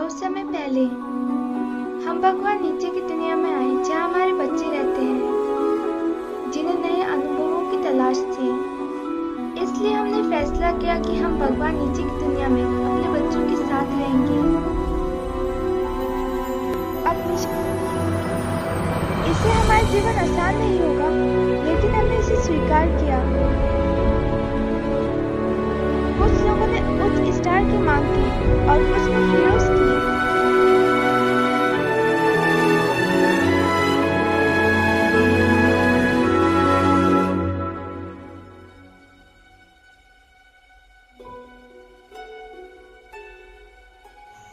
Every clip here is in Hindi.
बहुत समय पहले हम भगवान नीचे की दुनिया में आए, जहाँ हमारे बच्चे रहते हैं जिन्हें नए अनुभवों की तलाश थी। इसलिए हमने फैसला किया कि हम भगवान नीचे की दुनिया में अपने बच्चों के साथ रहेंगे। इससे हमारा जीवन आसान नहीं होगा, लेकिन हमने इसे स्वीकार किया। कुछ लोगों ने उच्च स्टार की मांग की और कुछ ने हीरोज की।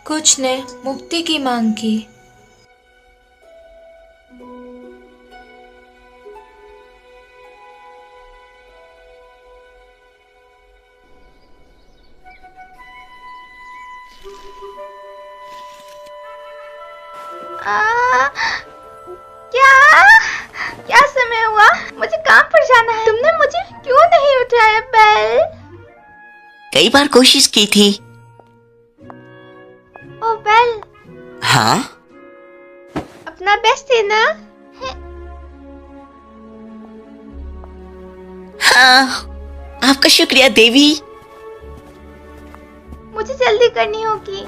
कुछ ने मुक्ति की मांग की। क्या समय हुआ? मुझे काम पर जाना है। तुमने मुझे क्यों नहीं उठाया बेल? कई बार कोशिश की थी। ओ बेल। हाँ? अपना बेस्ट देना। हाँ, आपका शुक्रिया देवी। मुझे जल्दी करनी होगी।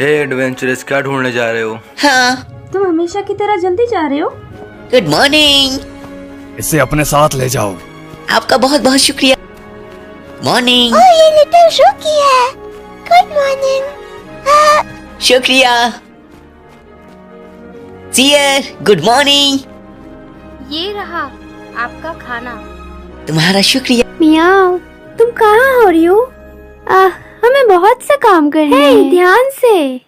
हे एडवेंचरस, क्या ढूंढने जा रहे हो? हाँ। तुम हमेशा की तरह जल्दी जा रहे हो। Good morning. इसे अपने साथ ले जाओ। आपका बहुत बहुत शुक्रिया। मॉर्निंग। ओह, ये लिटिल रुकी है। Good morning. शुक्रिया। Sir, good morning. ये रहा आपका खाना। तुम्हारा शुक्रिया। मियाओ, तुम कहाँ हो रही हो? हमें बहुत से काम करने हैं। ध्यान से।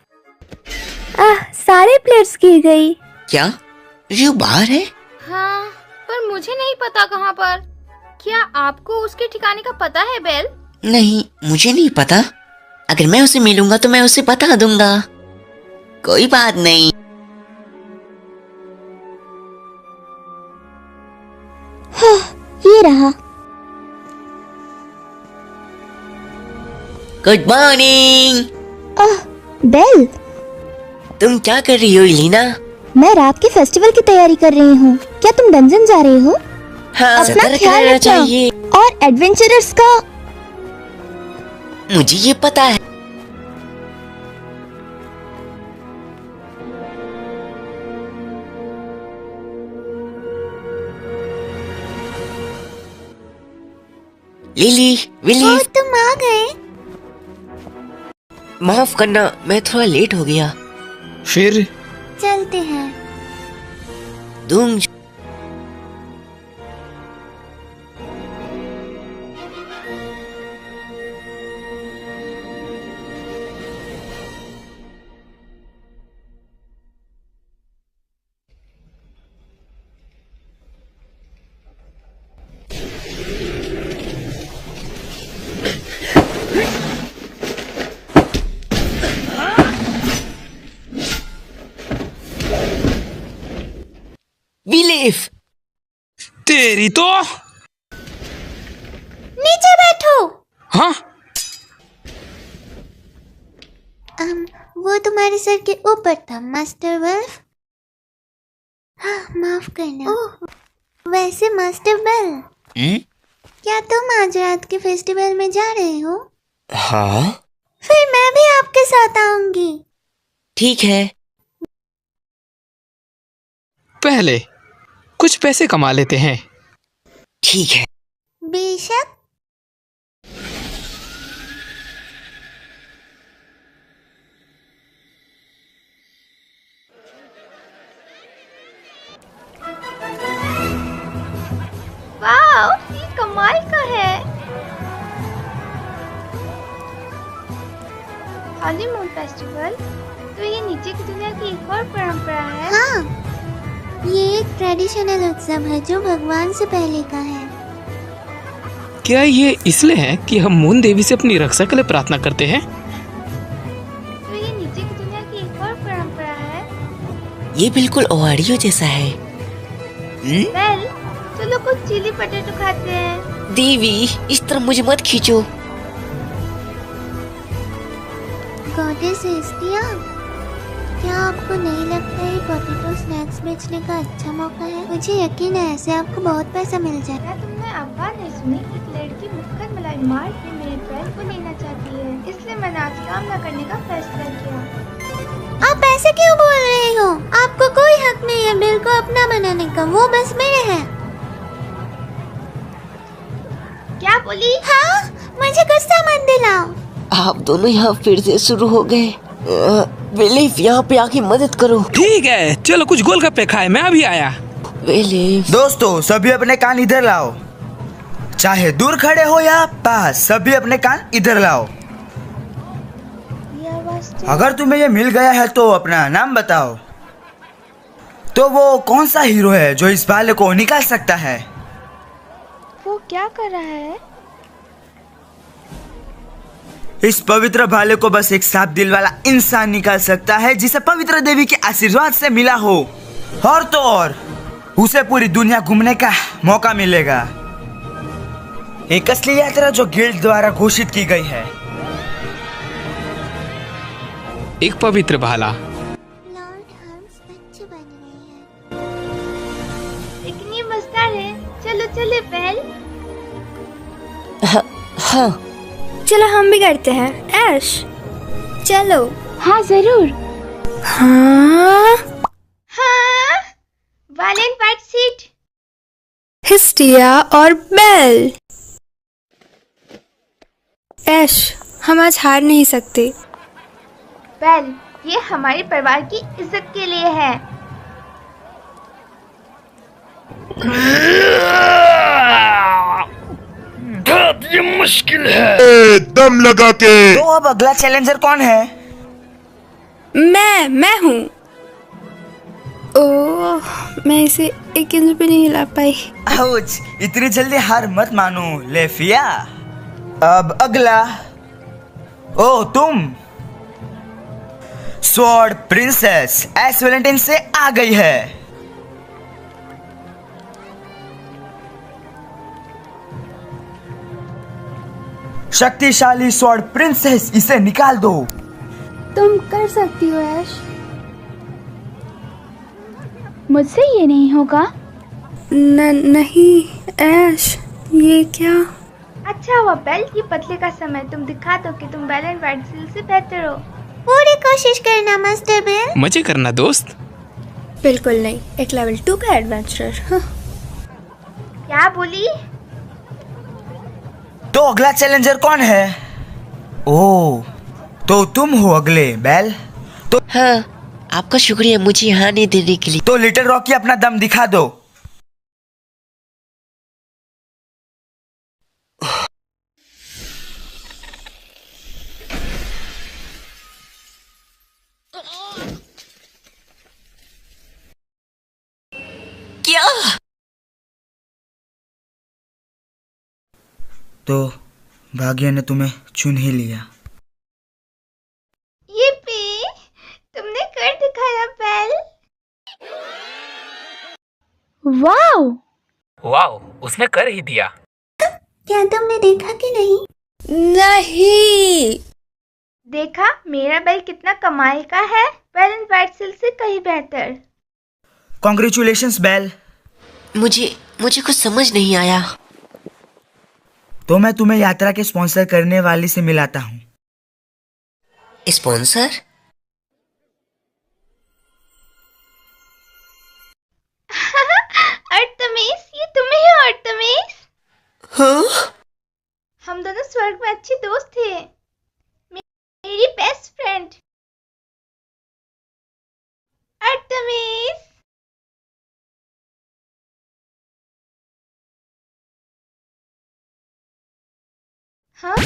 सारे प्लेट्स गिर गई। क्या रियो बाहर है? हाँ, पर मुझे नहीं पता कहाँ पर। क्या आपको उसके ठिकाने का पता है बेल? नहीं, मुझे नहीं पता। अगर मैं उसे मिलूंगा तो मैं उसे बता दूंगा। कोई बात नहीं। ये रहा। Good morning. बेल, तुम क्या कर रही हो इलीना? मैं रात के फेस्टिवल की तैयारी कर रही हूँ। क्या तुम डंजन जा रही हो? हाँ, अपना सतर्क ख्याल रहना रखना। चाहिए। और एडवेंचरर्स का। मुझे ये पता है। लिली, विली, तुम आ गए। माफ करना, मैं थोड़ा लेट हो गया। फिर चलते हैं। तुम बिलीव। तेरी तो। नीचे बैठो। हाँ? वो तुम्हारे सर के ऊपर था, मास्टर वल्फ। हाँ, माफ करना। वैसे मास्टर बेल, क्या तुम आज रात के फेस्टिवल में जा रहे हो? हाँ, फिर मैं भी आपके साथ आऊंगी। ठीक है। पहले कुछ पैसे कमा लेते हैं। ठीक है। बेशक। वाओ, ये कमाल का है। हॉलीमून फेस्टिवल, तो ये नीचे की दुनिया की एक और परंपरा है। हाँ, ये एक ट्रेडिशनल उत्सव है जो भगवान से पहले का है। क्या ये इसलिए है कि हम मून देवी से अपनी रक्षा के लिए प्रार्थना करते हैं? तो ये नीचे की दुनिया की एक और परंपरा है। ये बिल्कुल ओहारियो जैसा है। बेल, चलो कुछ चिली पटेटो खाते हैं। देवी, इस तरह मुझे मत खींचो। गॉडेस एस्टिया, क्या आपको नहीं लगता है पोटैटो स्नैक्स बेचने का अच्छा मौका है? मुझे यकीन है ऐसे आपको बहुत पैसा मिल जाए। क्या तुमने अब्बा ने सुनी एक लड़की मुक्कर मलाई मार के मेरे बेल को लेना चाहती है, इसलिए मैंने आज काम न करने का फैसला किया। आप ऐसे क्यों बोल रहे हो? आपको कोई हक नहीं है बिल को अपना बनाने का, वो बस मेरे हैं। क्या बोली? हाँ, मुझे गुस्सा मत दिलाओ। आप दोनों यहाँ फिर से शुरू हो गए। विलीफ, यहाँ पे आके मदद करो। ठीक है, चलो कुछ गोलगप्पे खाए, मैं अभी आया। विलीफ, दोस्तों, सभी अपने कान इधर लाओ। चाहे दूर खड़े हो या पास, सभी अपने कान इधर लाओ। ये आवाज तो अगर तुम्हें ये मिल गया है तो अपना नाम बताओ। तो वो कौन सा हीरो है जो इस भाले को निकाल सकता है? वो क्या कर रहा है? इस पवित्र भाले को बस एक साफ दिल वाला इंसान निकाल सकता है जिसे पवित्र देवी के आशीर्वाद से मिला हो, और तो और उसे पूरी दुनिया घूमने का मौका मिलेगा। एक असली यात्रा जो गिल्ड द्वारा घोषित की गई है। एक पवित्र भाला। लॉर्ड हर्म्स अच्छे बन रहे हैं। लेकिन ये मजेदार है। चलो चले बेल। हाँ, चलो हम भी करते हैं। ऐश, चलो। हाँ जरूर। हाँ, हाँ, वालेंट वाइट सीट। हिस्टिया और बेल। ऐश, हम आज हार नहीं सकते। बेल, ये हमारे परिवार की इज्जत के लिए है। ये मुश्किल है। दम लगा के। तो अब अगला चैलेंजर कौन है? मैं हूँ। ओह, मैं इसे 1 इंच भी नहीं हिला पाई। आउच, इतनी जल्दी हार मत मानो लेफिया। अब अगला। ओ तुम। स्वॉर्ड प्रिंसेस एस वेलेंटाइन से आ गई है। शक्तिशाली स्वॉर्ड प्रिंसेस, इसे निकाल दो। तुम कर सकती हो ऐश। मुझसे ये नहीं होगा। नहीं ऐश, ये क्या? अच्छा हुआ बेल, ये पतले का समय तुम दिखा दो कि तुम वालेंट वाइट सील से बेहतर हो। पूरी कोशिश करना मास्टर बेल। मजे करना दोस्त। बिल्कुल नहीं, एक लेवल 2 का एडवेंचरर। हाँ। क्या बोली? तो अगला चैलेंजर कौन है? ओह, तो तुम हो अगले बेल। हाँ, आपका शुक्रिया मुझे यहाँ आने देने के लिए। तो लिटिल रॉकी, अपना दम दिखा दो। क्या? तो भाग्य ने तुम्हें चुन ही लिया। ये पे तुमने कर दिखाया बेल। वाओ, वाओ, उसने कर ही दिया। क्या तुमने देखा कि नहीं? नहीं। देखा मेरा बेल कितना कमाल का है। वालेंट वाइट सील से कहीं बेहतर। Congratulations Bell. मुझे कुछ समझ नहीं आया। तो मैं तुम्हें यात्रा के स्पॉन्सर करने वाली से मिलाता हूँ। स्पॉन्सर? अर्तमिस, ये तुम ही हो अर्तमिस? हाँ? हम दोनों स्वर्ग में अच्छे दोस्त थे। मेरी बेस्ट फ्रेंड अर्तमिस। हाँ,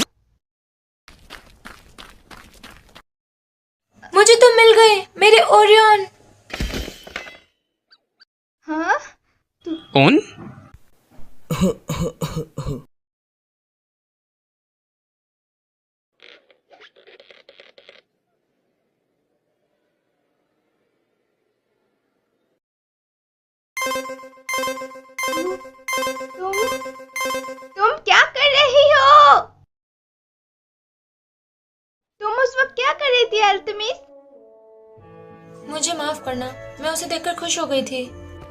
मुझे तो मिल गए मेरे ओरियन। हाँ, ओन? तुम क्या कर रही हो? तुम उस वक्त क्या कर रही थी अल्तमिस? मुझे माफ करना, मैं उसे देखकर खुश हो गई थी।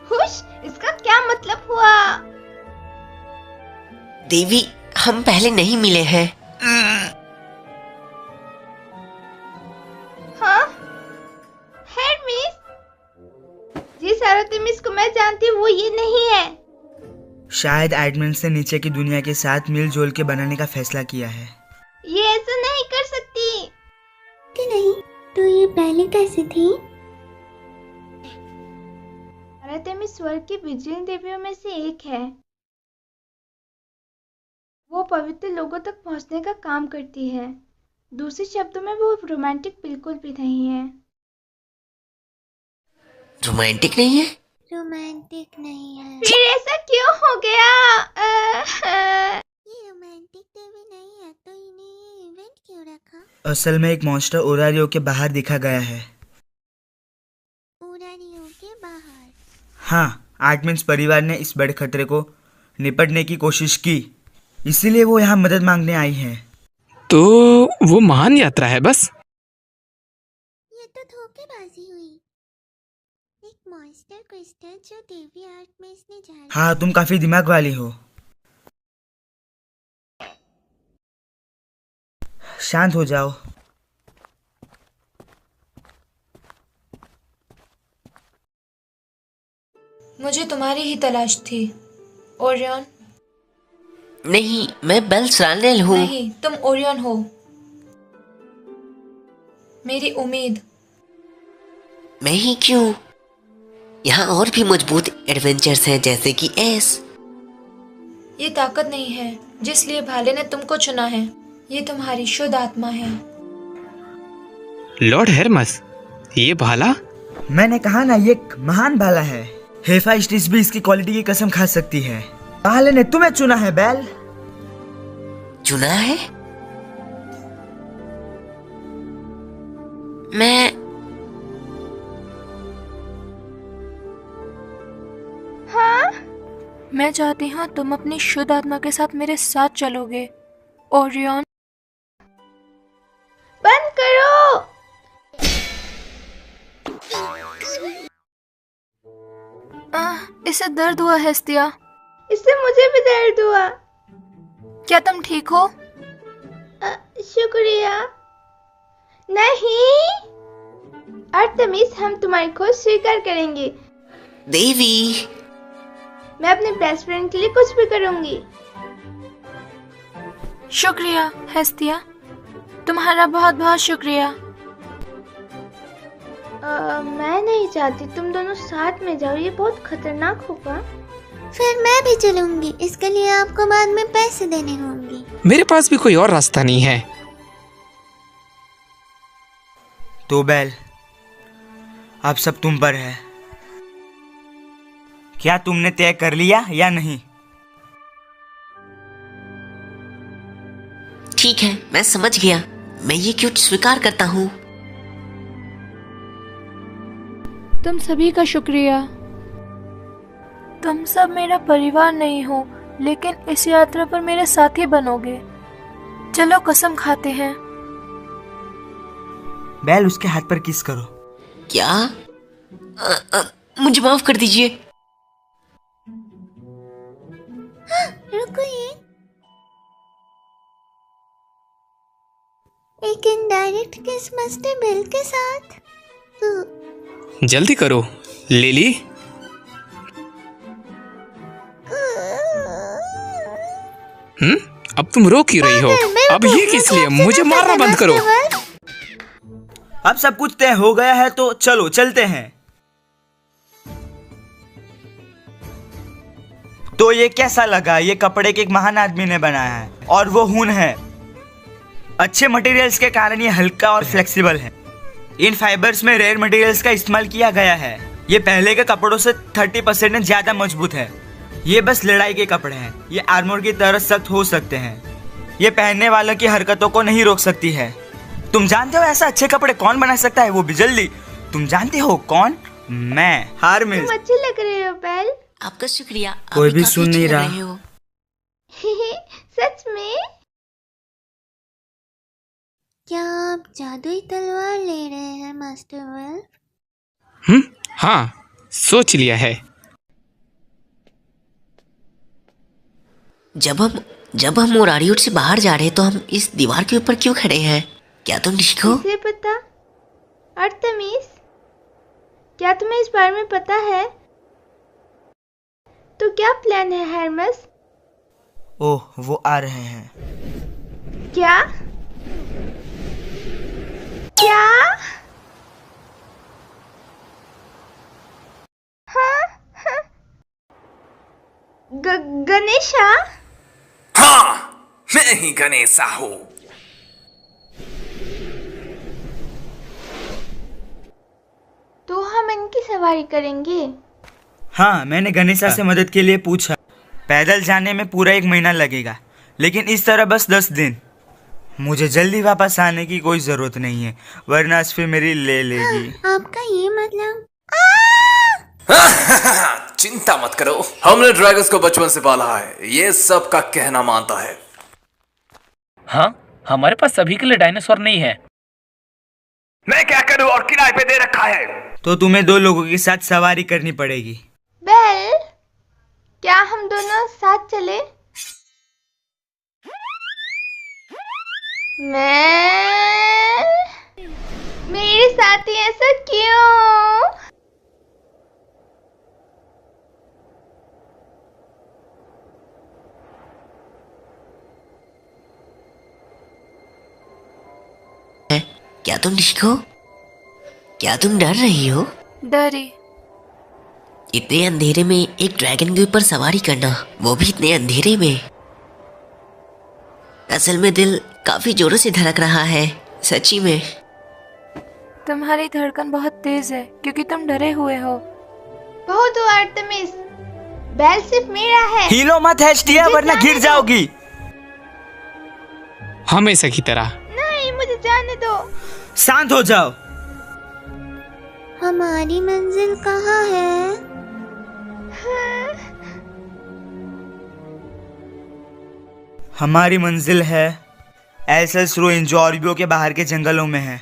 खुश? इसका क्या मतलब हुआ? देवी, हम पहले नहीं मिले हैं। हाँ? हेरमिस? जिस अल्तमिस को मैं जानती हूँ वो ये नहीं है। शायद एडमिन्स ने नीचे की दुनिया के साथ मिलजुल के बनाने का फैसला किया है। ये ऐसा नहीं कर सकती। कि नहीं, तो ये पहले कैसे थी? अल्तमिस स्वर्ग की बिजली देवियों में से एक है। वो पवित्र लोगों तक पहुंचने का काम करती है। दूसरे शब्दों में वो रोमांटिक बिल्कुल भी नहीं है। रोमांटिक नहीं है? रोमांटिक नहीं है। फिर ऐसा क्यों हो गया? ये रोमांटिक देवी नहीं है, तो इन्हें ये इवेंट क्यों रखा? असल में एक मॉन्स्टर ओरारियो के बाहर दिखा गया है। ओरारियो के बाहर? हाँ, एडमिन्स परिवार ने इस बड़े खतरे को निपटने की कोशिश की, इसीलिए वो यहाँ मदद मांगने आई है। तो वो महान यात्रा है बस। ये तो धोखेबाजी हुई। एक मॉन्स्टर क्रिस्टल जो देवी आर्टमिस ने जारी। हाँ, तुम काफी दिमाग वाली हो। शांत हो जाओ। मुझे तुम्हारी ही तलाश थी, ओरियन। नहीं, मैं बेल्सरानेल हूँ। नहीं, तुम ओरियन हो। मेरी उम्मीद। मैं ही क्यों? यहाँ और भी मजबूत एडवेंचर्स हैं, जैसे कि एस। ये ताकत नहीं है जिसलिए भाले ने तुमको चुना है। ये तुम्हारी शुद्ध आत्मा है। लॉर्ड हेरमस, ये भाला? मैंने कहा ना, ये एक महान भाला है। हेफाइस्टिस भी इसकी क्वालिटी की कसम खा सकती है। भाले ने तुम्हें चुना है बेल। चुना है? मैं मैं चाहती हूँ तुम अपनी शुद्ध आत्मा के साथ मेरे साथ चलोगे, ओरियन। बंद करो। इसे दर्द हुआ हेस्तिया। इससे मुझे भी दर्द हुआ। क्या तुम ठीक हो? शुक्रिया। नहीं, अर्थमिस, हम तुम्हारी खोज स्वीकार करेंगे। देवी, मैं अपने बेस्ट फ्रेंड के लिए कुछ भी करूंगी। शुक्रिया हेस्तिया, तुम्हारा बहुत बहुत शुक्रिया। मैं नहीं चाहती तुम दोनों साथ में जाओ, ये बहुत खतरनाक होगा। फिर मैं भी चलूंगी, इसके लिए आपको बाद में पैसे देने होंगे। मेरे पास भी कोई और रास्ता नहीं है। तो बेल, अब सब तुम पर है। क्या तुमने तय कर लिया या नहीं? ठीक है, मैं समझ गया। मैं ये क्यों स्वीकार करता हूँ। तुम सभी का शुक्रिया। तुम सब मेरा परिवार नहीं हो, लेकिन इस यात्रा पर मेरे साथी बनोगे। चलो कसम खाते हैं। बेल, उसके हाथ पर किस करो। क्या? मुझे माफ कर दीजिए। रुको, ये एक इनडायरेक्ट किस मस्टर बिल के साथ। जल्दी करो लिली। अब तुम रो क्यों रही हो? अब ये किस लिए? मुझे मारना बंद करो। अब सब कुछ तय हो गया है, तो चलो चलते हैं। तो ये कैसा लगा? ये कपड़े के एक महान आदमी ने बनाया है और वो खून है। अच्छे मटेरियल्स के कारण ये हल्का और फ्लेक्सिबल है। इन फाइबर्स में रेयर मटेरियल्स का इस्तेमाल किया गया है। ये पहले के कपड़ों से 30% ज्यादा मजबूत है। ये बस लड़ाई के कपड़े हैं। ये आर्मर की तरह सख्त हो सकते हैं। ये पहनने वालों की हरकतों को नहीं रोक सकती है। तुम जानते हो ऐसा अच्छे कपड़े कौन बना सकता है? वो भी जल्दी। तुम जानते हो कौन? मैं हारमिस। तुम अच्छे लग रहे हो बेल। आपका शुक्रिया, आप कोई भी काफी सुन अच्छे नहीं लग रहा। रहे हो। सच में? क्या आप जादुई तलवार ले रहे हैं मास्टर वेल्फ? हाँ, सोच लिया है। जब हम ओरारियोट से बाहर जा रहे हैं तो हम इस दीवार के ऊपर क्यों खड़े हैं? क्या तुम ठीक हो? किसे पता? अर्तेमिस, क्या तुम्हें इस बारे में पता है? तो क्या प्लान है हर्मेस? ओह, वो आ रहे हैं। क्या? क्या? हाँ? हाँ? गणेशा? हाँ, मैं ही गणेशा हूँ। तो हम इनकी सवारी करेंगे। हाँ, मैंने गणेशा से मदद के लिए पूछा। पैदल जाने में पूरा 1 महीना लगेगा, लेकिन इस तरह बस 10 दिन। मुझे जल्दी वापस आने की कोई जरूरत नहीं है, वरना फिर मेरी ले लेगी। आपका ये मतलब? चिंता मत करो, हमने ड्रैगन्स को बचपन से पाला है, ये सब का कहना मानता है। हाँ, हमारे पास सभी के लिए डायनासोर नहीं है। मैं क्या करूँ, और किराए पे दे रखा है। तो तुम्हें 2 लोगों के साथ सवारी करनी पड़ेगी। बेल, क्या हम दोनों साथ चले? मेरे साथ ही ऐसा क्यों? क्या तुम ठीक हो? क्या तुम डर रही हो? डरे। इतने अंधेरे में एक ड्रैगन के ऊपर सवारी करना, वो भी इतने अंधेरे में। असल में दिल काफी जोरों से धड़क रहा है, सच्ची में। तुम्हारी धड़कन बहुत तेज है क्योंकि तुम डरे हुए हो। बहुत हुआ अर्तेमिस, बेल सिर्फ मेरा है। हिलो मत हेस्टिया, वरना गिर जाओगी। हमेशा की तरह। नहीं, मुझे जाने दो। शांत हो जाओ। हमारी मंजिल कहाँ है? हमारी मंजिल है एल्सस रो इंजॉर्बियो के बाहर के जंगलों में है।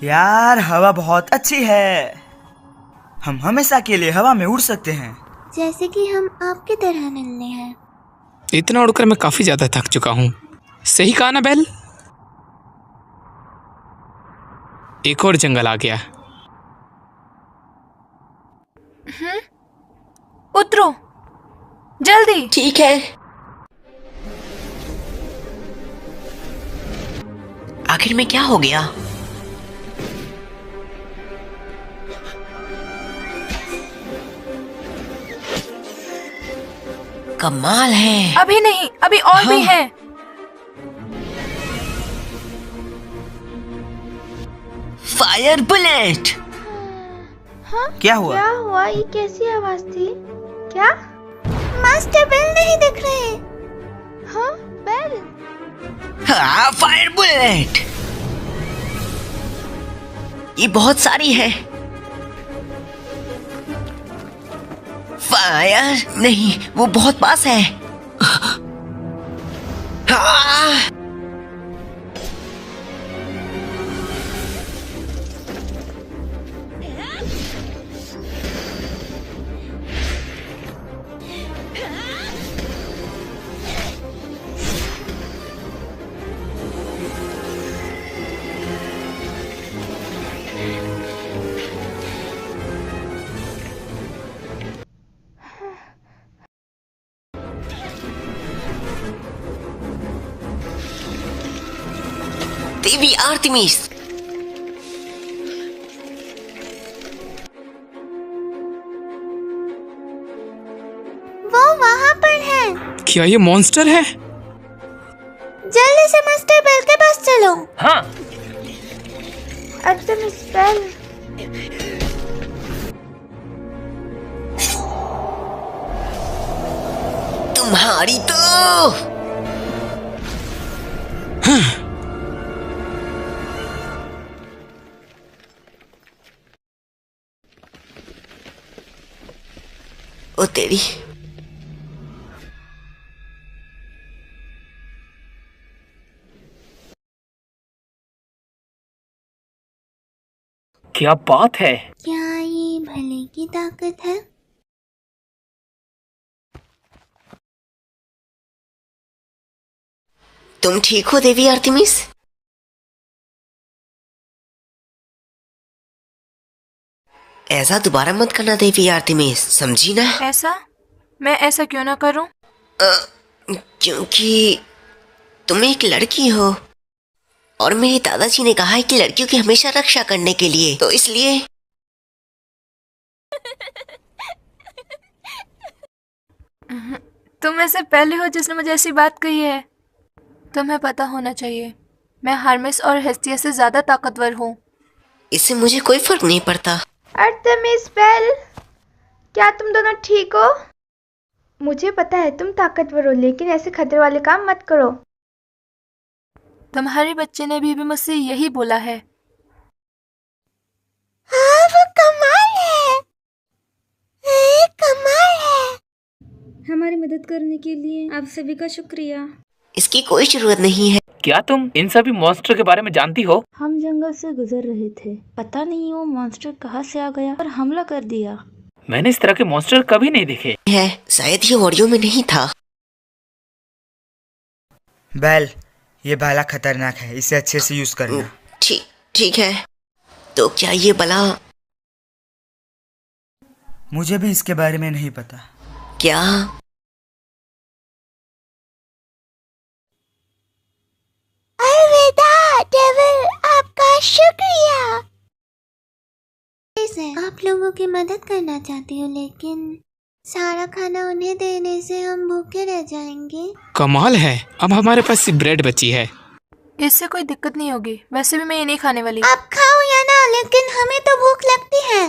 यार, हवा बहुत अच्छी है। हम हमेशा के लिए हवा में उड़ सकते हैं। जैसे कि हम आपकी तरह नन्हे हैं। इतना उड़कर मैं काफी ज्यादा थक चुका हूँ। सही कहा ना बेल? एक और जंगल आ गया। उतरो जल्दी। ठीक है। आखिर में क्या हो गया? कमाल है। अभी नहीं, अभी और भी हाँ। है। Fire bullet. हाँ? क्या हुआ? क्या हुआ? ये कैसी आवाज थी? क्या? मास्टर बेल नहीं दिख रहे। हाँ, बेल। हाँ, फायर बुलेट। ये बहुत सारी है। फायर नहीं, वो बहुत पास है। हाँ। देवी आर्तेमिस। वो वहाँ पर है। क्या ये मॉन्स्टर है? जल्दी से मास्टर बेल के पास चलो। हाँ। Artemis Bell. तुम्हारी तो ओ तेरी। क्या बात है? क्या ये भले की ताकत है? तुम ठीक हो देवी आर्तेमिस? ऐसा दोबारा मत करना देवी आर्तेमिस, समझी ना? ऐसा? मैं ऐसा क्यों ना करूं? क्योंकि तुम एक लड़की हो और मेरे दादाजी ने कहा है कि लड़कियों की हमेशा रक्षा करने के लिए, तो इसलिए। तुम ऐसे पहले हो जिसने मुझे ऐसी बात कही है। तुम्हें पता होना चाहिए, मैं हर्मेस और हेस्टिया से ज्यादा ताकतवर हूँ। इससे मुझे कोई फर्क नहीं पड़ता। आर्टेमिस बेल, क्या तुम दोनों ठीक हो? मुझे पता है तुम ताकतवर हो, लेकिन ऐसे खतरे वाले काम मत करो। तुम्हारे बच्चे ने भी मुझसे यही बोला है। हाँ, वो कमाल है। कमाल है। हमारी मदद करने के लिए आप सभी का शुक्रिया। इसकी कोई जरूरत नहीं है। क्या तुम इन सभी मॉन्स्टर के बारे में जानती हो? हम जंगल से गुजर रहे थे, पता नहीं वो मॉन्स्टर कहाँ से आ गया और हमला कर दिया। मैंने इस तरह के मॉन्स्टर कभी नहीं देखे है, शायद ये ऑडियो में नहीं था। बेल, ये भाला खतरनाक है, इसे अच्छे से यूज करना। ठीक है। तो क्या ये बला? मुझे भी इसके बारे में नहीं पता। क्या? अलविदा डेविल, आपका शुक्रिया। आप लोगों की मदद करना चाहती हूँ, लेकिन सारा खाना उन्हें देने से हम भूखे रह जाएंगे। कमाल है, अब हमारे पास सिर्फ ब्रेड बची है। इससे कोई दिक्कत नहीं होगी, वैसे भी मैं ये नहीं खाने वाली। आप खाओ या ना, लेकिन हमें तो भूख लगती है।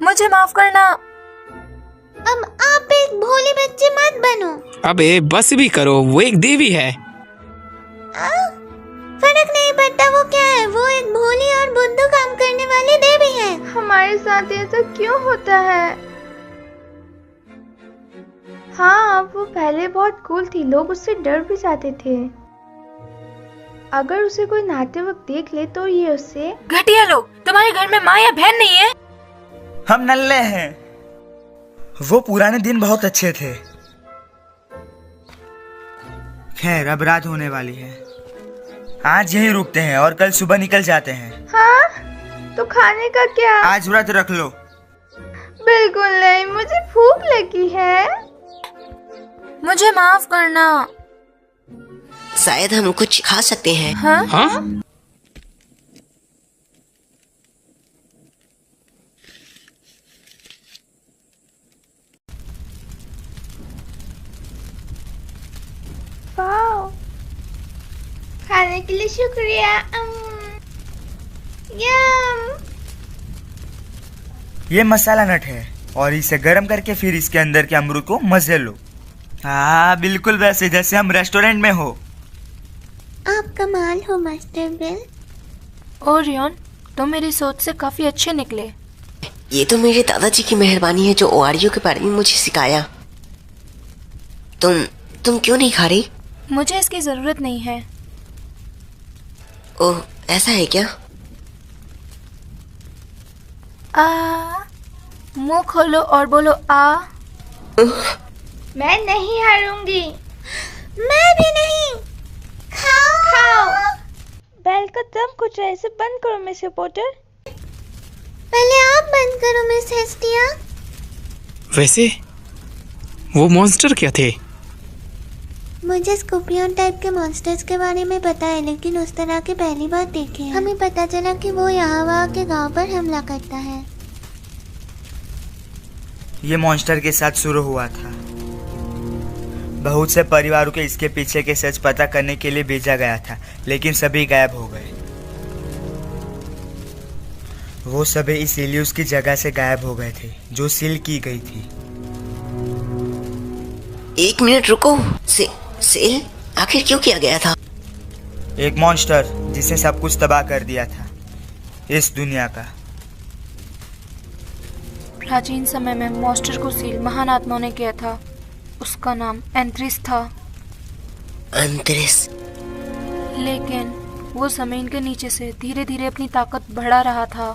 मुझे माफ करना। अब आप एक भोली बच्ची मत बनो। अबे बस भी करो, वो एक देवी है। फर्क नहीं पड़ता वो क्या है, वो एक भोली और बुद्धू काम करने वाली देवी है। हमारे साथ ऐसा क्यों होता है? हाँ, वो पहले बहुत कूल थी, लोग उससे डर भी जाते थे। अगर उसे कोई नहाते वक्त देख ले तो ये उससे। घटिया लोग, तुम्हारे घर में माँ या बहन नहीं है? हम नल्ले हैं। वो पुराने दिन बहुत अच्छे थे। खैर, अब रात होने वाली है, आज यहीं रुकते हैं और कल सुबह निकल जाते हैं। हाँ, तो खाने का क्या? आज व्रत रख लो। बिल्कुल नहीं, मुझे भूख लगी है। मुझे माफ करना। शायद हम कुछ खा सकते हैं। हाँ? हाँ? वाओ, खाने के लिए शुक्रिया। यम। ये मसाला नट है और इसे गर्म करके फिर इसके अंदर के अमरूद को मजे लो। हाँ, बिल्कुल वैसे जैसे हम रेस्टोरेंट में हो। आप कमाल हो मास्टर बेल। ओरियन, तुम मेरी सोच से काफी अच्छे निकले। ये तो मेरे दादाजी की मेहरबानी है जो ओआरियो के बारे में मुझे सिखाया। तुम क्यों नहीं खा रही? मुझे इसकी जरूरत नहीं है। ओह, ऐसा है क्या? मुंह खोलो और बोलो आ। मैं नहीं हारूंगी। मैं भी नहीं। खाओ। बैल का दम कुछ है, इसे बंद करो मिस पोटर। पहले आप बंद करो मिस हेस्टिया। वैसे वो मॉन्स्टर क्या थे? मुझे स्कॉर्पियन टाइप के मॉन्स्टर्स के बारे में पता है, लेकिन उस तरह के पहली बार देखे हैं। हमें पता चला कि वो यहाँ वहाँ के गांव पर हमला करता है। ये मॉन्स्टर के साथ शुरू हुआ था। बहुत से परिवारों के इसके पीछे के सच पता करने के लिए भेजा गया था, लेकिन सभी गायब हो गए। वो सभी इसीलिए उसकी जगह से गायब हो गए थे जो सील की गई थी। 1 मिनट रुको। सील आखिर क्यों किया गया था? एक मॉन्स्टर जिसने सब कुछ तबाह कर दिया था, इस दुनिया का। प्राचीन समय में मॉन्स्टर को सील महान आत्माओं ने किया था। उसका नाम एंथ्रिस था। एंथ्रिस? लेकिन वो जमीन के नीचे से धीरे धीरे अपनी ताकत बढ़ा रहा था।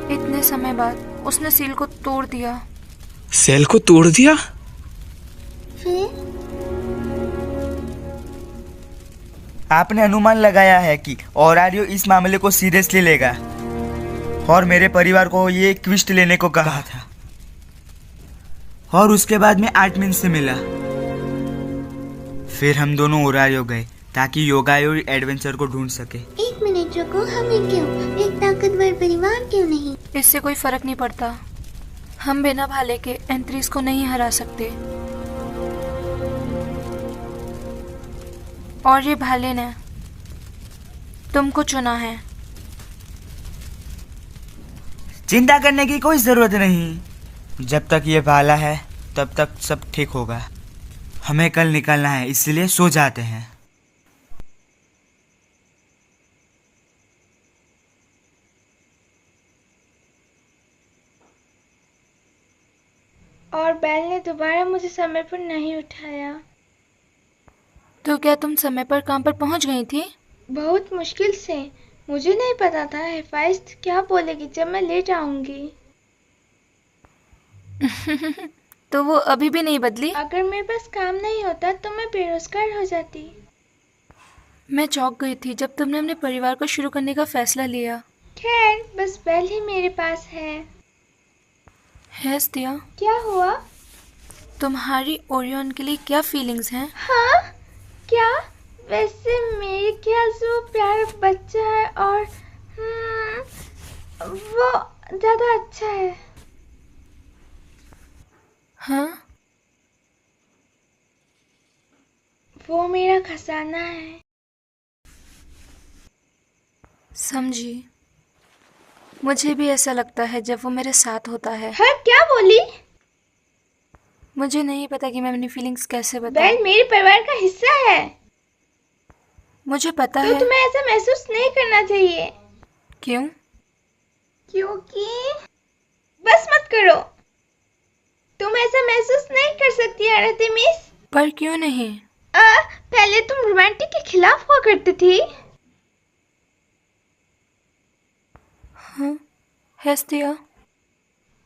इतने समय बाद उसने सील को तोड़ दिया। सेल को तोड़ दिया? फिर आपने अनुमान लगाया है कि ओरारियो इस मामले को सीरियसली लेगा और मेरे परिवार को ये क्विस्ट लेने को कहा था। और उसके बाद मैं आर्टमिन से मिला। फिर हम दोनों ओरारियो गए ताकि योगायो एडवेंचर को ढूंढ सके। 1 मिनट रुको, हमें क्यों? एक ताकतवर परिवार क्यों नहीं? इससे कोई फर्क नहीं पड़ता। हम बिना भाले के एंथ्रिस को नहीं हरा सकते। और ये भाले ने तुमको चुना है। चिंता करने की कोई जरूरत नहीं। जब तक ये भाला है तब तक सब ठीक होगा। हमें कल निकलना है, इसलिए सो जाते हैं। और बैल ने दोबारा मुझे समय पर नहीं उठाया। तो क्या तुम समय पर काम पर पहुंच गई थी? बहुत मुश्किल से। मुझे नहीं पता था हिफाजत क्या बोलेगी जब मैं लेट आऊंगी। तो वो अभी भी नहीं बदली? अगर मेरे पास काम नहीं होता तो मैं बेरोजगार हो जाती। मैं चौंक गई थी जब तुमने अपने परिवार को शुरू करने का फैसला लिया। खैर, बस बैल ही मेरे पास है। हेस्टिया, क्या हुआ? तुम्हारी ओरियन के लिए क्या फीलिंग्स हैं? हाँ? क्या? वैसे मेरे ख्याल से वो प्यारा बच्चा है और वो ज्यादा अच्छा है। हाँ? वो मेरा खजाना है। समझी। मुझे भी ऐसा लगता है जब वो मेरे साथ होता है। हाँ, क्या बोली? मुझे नहीं पता कि मैं अपनी फीलिंग्स कैसे बताऊं। बैल मेरे परिवार का हिस्सा है। मुझे पता तो है। तुम्हें ऐसा महसूस नहीं करना चाहिए। क्यों? क्योंकि बस मत करो। तुम ऐसा महसूस नहीं कर सकती आर्टेमिस। पर क्यों नहीं? पहले तुम रोमांटिक के खिलाफ हुआ करती थी। हाँ, हेस्टिया।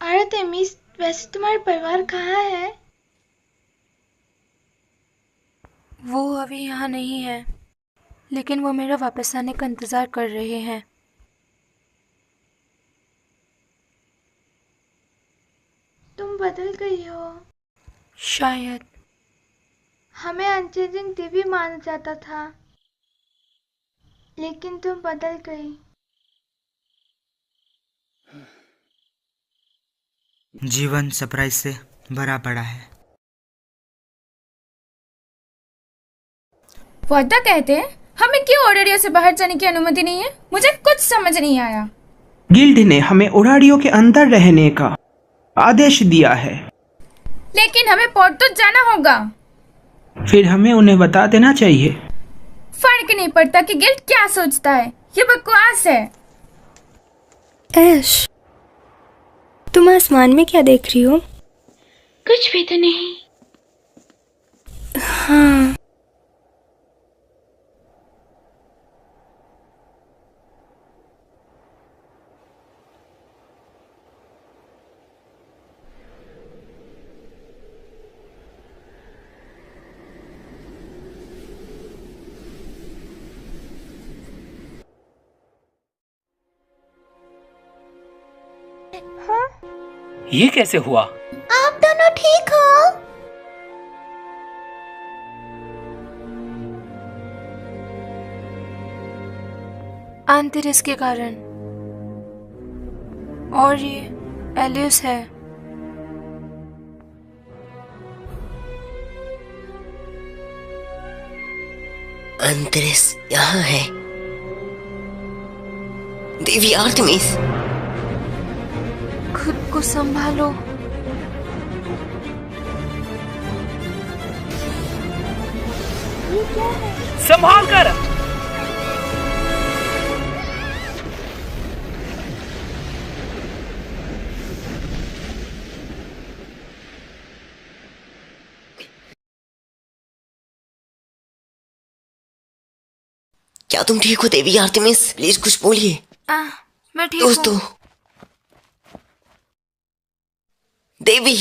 आर्टेमिस, वैसे तुम्हारा परिवार कहाँ है? वो अभी यहाँ नहीं है, लेकिन वो मेरा वापस आने का इंतजार कर रहे हैं। तुम बदल गई हो। शायद। हमें अनचेंजिंग देवी माना जाता था, लेकिन तुम बदल गई। जीवन सरप्राइज से भरा पड़ा है। वादा कहते हैं हमें क्यों ओरारियो से बाहर जाने की अनुमति नहीं है? मुझे कुछ समझ नहीं आया। गिल्ड ने हमें ओरारियो के अंदर रहने का आदेश दिया है, लेकिन हमें पोर्ट तो जाना होगा। फिर हमें उन्हें बता देना चाहिए। फर्क नहीं पड़ता कि गिल्ड क्या सोचता है, ये बकवास है। ऐश, तुम आसमान में क्या देख रही हो? कुछ भी तो नहीं। हाँ, ये कैसे हुआ? आप आप दोनों ठीक हो? आंतरिस के कारण। और ये एलियस है। अंतरिस यहाँ है। देवी आर्टेमिस, खुद को संभालो। ये क्या है? संभाल कर। क्या तुम ठीक हो देवी आर्टेमिस? प्लीज कुछ बोलिए। मैं ठीक हूँ। दोस्तों, देवी,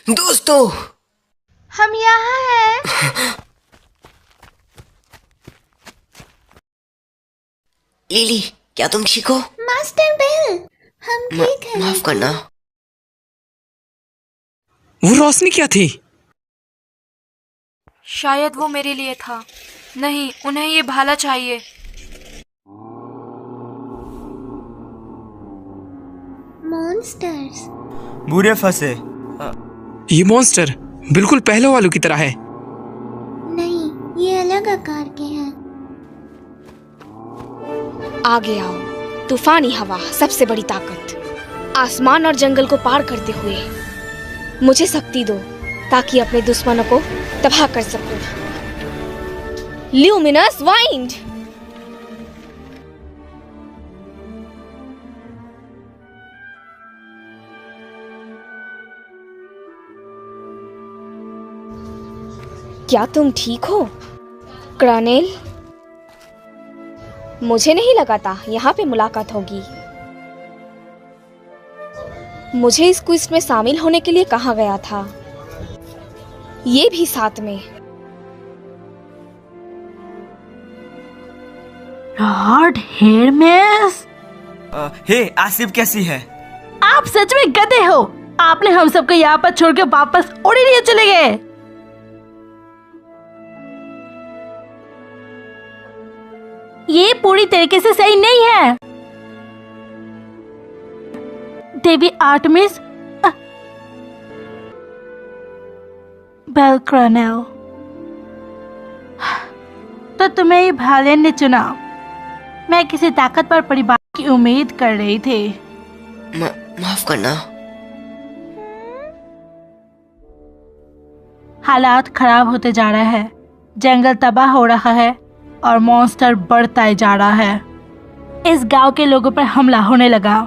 दोस्तों, हम यहाँ हैं। लिली, क्या तुम ठीक हो? मास्टर बेल, हम ठीक हैं। माफ करना। वो रोशनी क्या थी? शायद वो मेरे लिए था। नहीं, उन्हें ये भाला चाहिए। मॉन्स्टर्स। बुरे फंसे। ये मॉन्स्टर बिल्कुल पहले वालों की तरह है। नहीं, ये अलग आकार के हैं। आगे आओ। तूफानी हवा, सबसे बड़ी ताकत, आसमान और जंगल को पार करते हुए मुझे शक्ति दो ताकि अपने दुश्मनों को तबाह कर सकूं। Luminous wind. क्या तुम ठीक हो क्रनेल? मुझे नहीं लगा था यहाँ पे मुलाकात होगी। मुझे इस क्विज में शामिल होने के लिए कहा गया था, ये भी साथ में। लॉर्ड हेरमेस। हे आसिफ, कैसी है? आप सच में गधे हो। आपने हम सबको यहाँ पर छोड़ के वापस ओडिनिया चले गए। ये पूरी तरीके से सही नहीं है। देवी आर्टेमिस, बेल क्रनेल, तो तुम्हें ये भाले ने चुना। मैं किसी ताकतवर परिवार की उम्मीद कर रही थी। माफ करना। हालात खराब होते जा रहे हैं। जंगल तबाह हो रहा है और मॉन्स्टर बढ़ता जा रहा है। इस गांव के लोगों पर हमला होने लगा।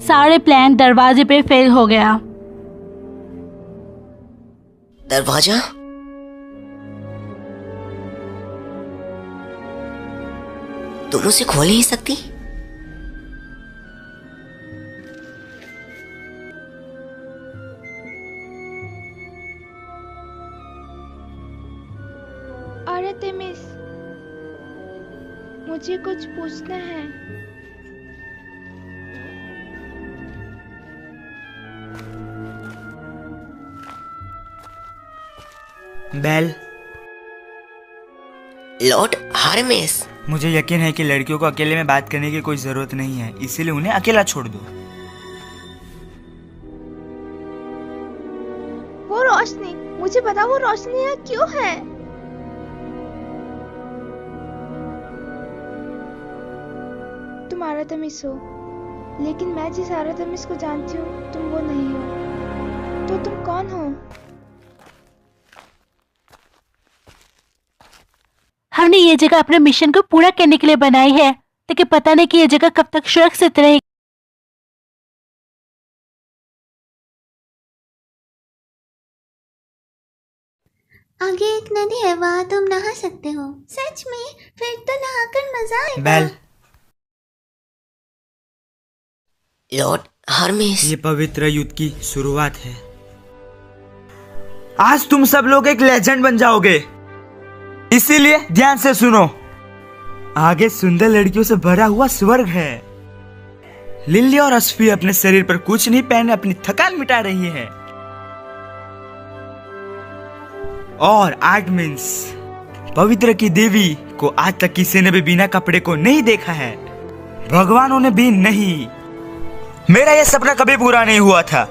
सारे प्लान दरवाजे पे फेल हो गया। दरवाजा? तुम उसे खोल नहीं सकती? आर्टेमिस, मुझे कुछ पूछना है। बेल। लॉर्ड हार्मेस, मुझे यकीन है कि लड़कियों को अकेले में बात करने की कोई जरूरत नहीं है, इसीलिए उन्हें अकेला छोड़ दो। वो रोशनी, मुझे बता वो रोशनी यहाँ क्यों है? तुम आर्टेमिस हो, लेकिन मैं जिस आर्टेमिस को जानती हूँ तुम वो नहीं हो। तो तुम कौन हो? हमने ये जगह अपने मिशन को पूरा करने के लिए बनाई है, लेकिन पता नहीं कि ये जगह कब तक सुरक्षित रहेगी। आगे एक नदी है, वहाँ तुम नहा सकते हो। सच में? फिर तो नहाकर मजा आएगा। बेल। लॉर्ड हार्मेस, ये पवित्र युद्ध की शुरुआत है। आज तुम सब लोग एक लेजेंड बन जाओगे, इसीलिए ध्यान से सुनो। आगे सुंदर लड़कियों से भरा हुआ स्वर्ग है। लिली और अस्फी अपने शरीर पर कुछ नहीं पहने अपनी थकान मिटा रही है। और आर्टमिन्स, पवित्र की देवी को आज तक किसी ने भी बिना कपड़े को नहीं देखा है, भगवानों ने भी नहीं। मेरा यह सपना कभी पूरा नहीं हुआ था,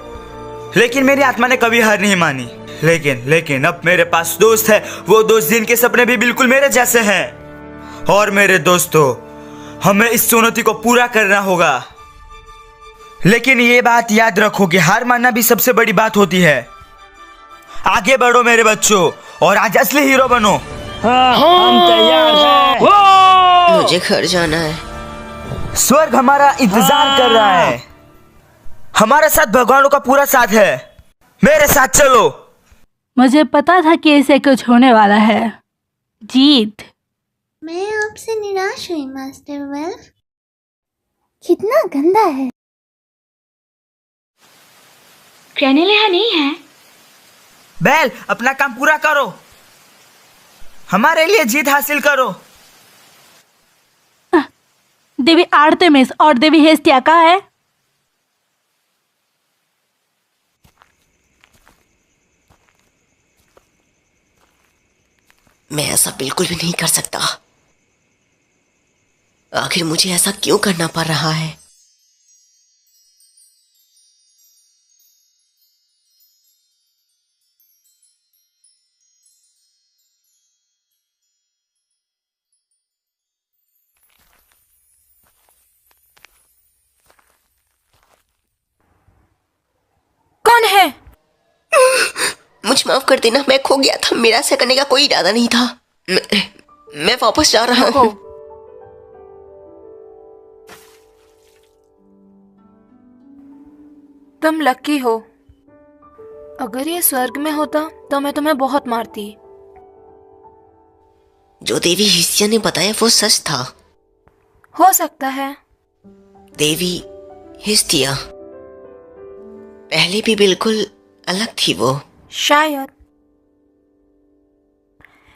लेकिन मेरी आत्मा ने कभी हार नहीं मानी। लेकिन अब मेरे पास दोस्त है, वो दोस्त जिनके सपने भी बिल्कुल मेरे जैसे हैं। और मेरे दोस्तों, हमें इस चुनौती को पूरा करना होगा। लेकिन ये बात याद रखो कि हार मानना भी सबसे बड़ी बात होती है। आगे बढ़ो मेरे बच्चों और आज असली हीरो बनो। हम तैयार हैं। मुझे घर जाना है। स्वर्ग हमारा इंतजार कर रहा है। हमारे साथ भगवानों का पूरा साथ है। मेरे साथ चलो। मुझे पता था कि ऐसे कुछ होने वाला है। जीत। मैं आपसे निराश हुई मास्टर वेल्फ। कितना गंदा है। क्रैनेलिया नहीं है। बेल, अपना काम पूरा करो, हमारे लिए जीत हासिल करो। देवी आर्तेमिस और देवी हेस्टिया कहाँ है? मैं ऐसा बिल्कुल भी नहीं कर सकता। आखिर मुझे ऐसा क्यों करना पड़ रहा है? कौन है? मुझे माफ कर देना, मैं खो गया था। मेरा ऐसा करने का कोई इरादा नहीं था। मैं वापस जा रहा हूँ। तुम लकी हो। अगर ये स्वर्ग में होता तो मैं तुम्हें बहुत मारती। जो देवी हिस्सिया ने बताया वो सच था। हो सकता है। देवी हिस्टिया पहले भी बिल्कुल अलग थी वो। शायद।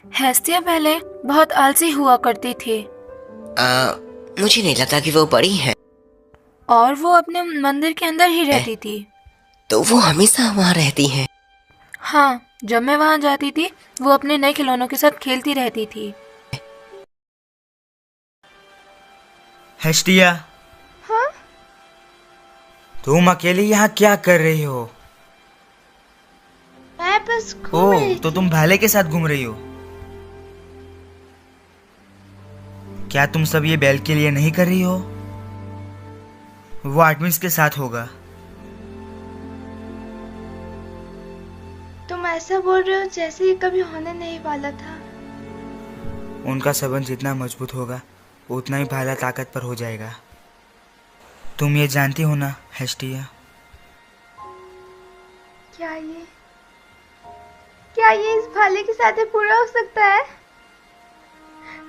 हेस्टिया पहले बहुत आलसी हुआ करती थी। मुझे नहीं लगता कि वो बड़ी है। और वो अपने मंदिर के अंदर ही रहती थी। तो वो हमेशा वहाँ रहती है। हाँ, जब मैं वहाँ जाती थी वो अपने नए खिलौनों के साथ खेलती रहती थी। हेस्टिया, हाँ? तुम अकेली यहाँ क्या कर रही हो? मैं बस घूम रही थी। तो तुम भाले के साथ घूम रही हो? क्या तुम सब ये बेल के लिए नहीं कर रही हो? वो आर्टमिन्स के साथ होगा। तुम ऐसा बोल रहे हो जैसे ये कभी होने नहीं वाला था। उनका संबंध जितना मजबूत होगा उतना ही भाला ताकत पर हो जाएगा। तुम ये जानती हो ना हेस्टिया? क्या ये इस भाले के साथ ही पूरा हो सकता है?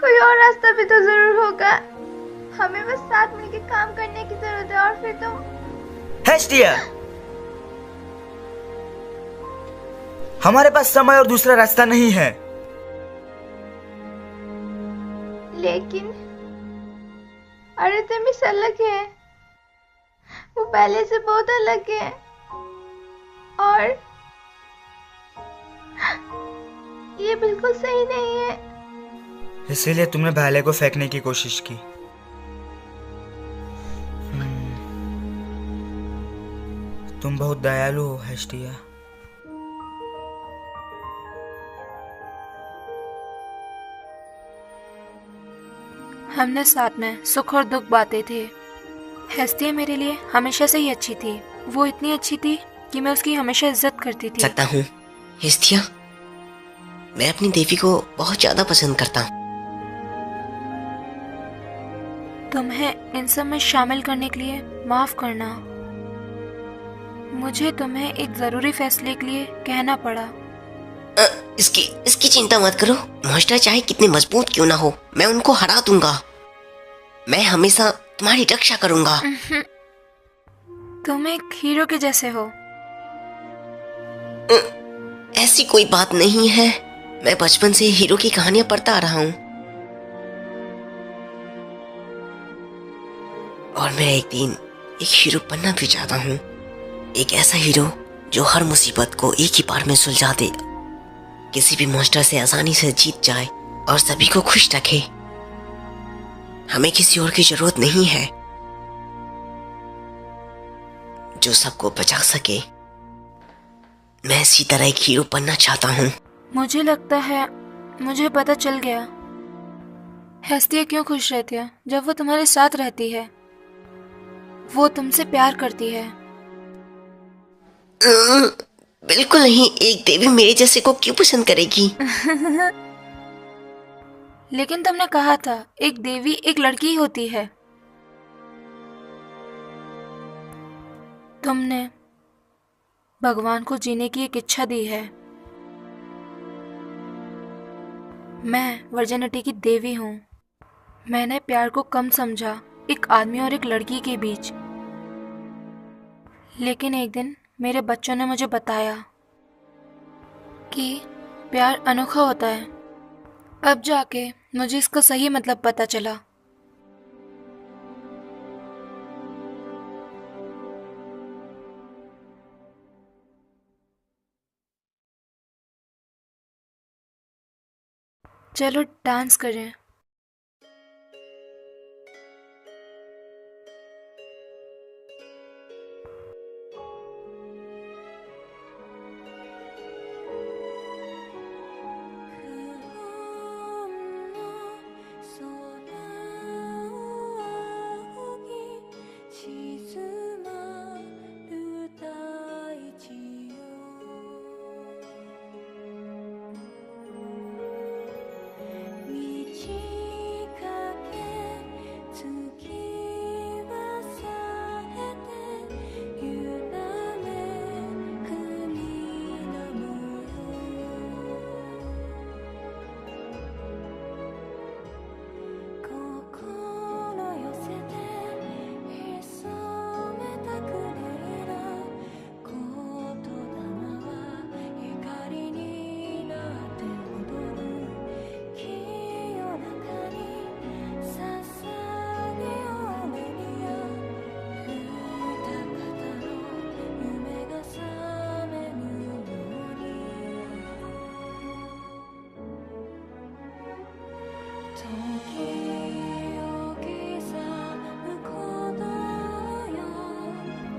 कोई और रास्ता भी तो जरूर होगा। हमें बस साथ मिलकर काम करने की जरूरत है। और फिर तुम हेस्टिया, हमारे पास समय और दूसरा रास्ता नहीं है। लेकिन आर्तेमिस अलग है। वो पहले से बहुत अलग है। और ये बिल्कुल सही नहीं है। इसीलिए तुमने भाले को फेंकने की कोशिश की। तुम बहुत दयालु हो हेस्टिया। हमने साथ में सुख और दुख बांटे थे। हेस्टिया मेरे लिए हमेशा से ही अच्छी थी। वो इतनी अच्छी थी कि मैं उसकी हमेशा इज्जत करती थी। सकता हूँ हिस्टिया, मैं अपनी देवी को बहुत ज्यादा पसंद करता हूँ। तुम्हें इन सब में शामिल करने के लिए माफ करना। मुझे तुम्हें एक जरूरी फैसले के लिए कहना पड़ा। इसकी चिंता मत करो। मॉन्स्टर चाहे कितने मजबूत क्यों ना हो, मैं उनको हरा दूंगा। मैं हमेशा तुम्हारी रक्षा करूंगा। तुम एक हीरो के जैसे हो। ऐसी कोई बात नहीं है। मैं बचपन से हीरो की कहानियां पढ़ता आ रहा हूँ। और मैं एक दिन एक हीरो बनना भी चाहता हूँ, एक ऐसा हीरो जो हर मुसीबत को एक ही बार में सुलझा दे, किसी भी मॉन्स्टर से आसानी से जीत जाए और सभी को खुश रखे। हमें किसी और की जरूरत नहीं है, जो सबको बचा सके। मैं इसी तरह एक हीरो बनना चाहता हूँ। मुझे लगता है मुझे पता चल गया हेस्टिया क्यों खुश रहती है जब वो तुम्हारे साथ रहती है। वो तुमसे प्यार करती है। बिल्कुल नहीं, एक देवी मेरे जैसे को क्यों पसंद करेगी? लेकिन तुमने कहा था एक देवी एक लड़की होती है। तुमने भगवान को जीने की एक इच्छा दी है। मैं वर्जिनिटी की देवी हूँ। मैंने प्यार को कम समझा एक आदमी और एक लड़की के बीच, लेकिन एक दिन मेरे बच्चों ने मुझे बताया कि प्यार अनोखा होता है। अब जाके मुझे इसका सही मतलब पता चला। चलो डांस करें।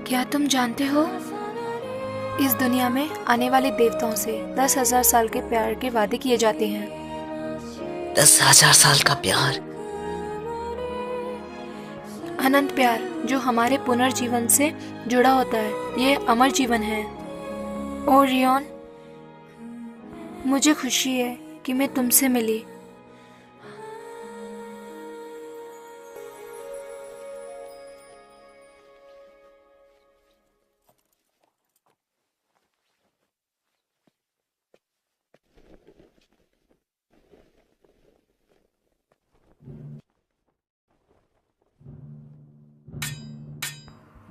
क्या तुम जानते हो इस दुनिया में आने वाले देवताओं से 10,000 साल के प्यार के वादे किए जाते हैं। 10,000 साल का प्यार? अनंत प्यार जो हमारे पुनर्जीवन से जुड़ा होता है। ये अमर जीवन है। ओरियन, मुझे खुशी है कि मैं तुमसे मिली।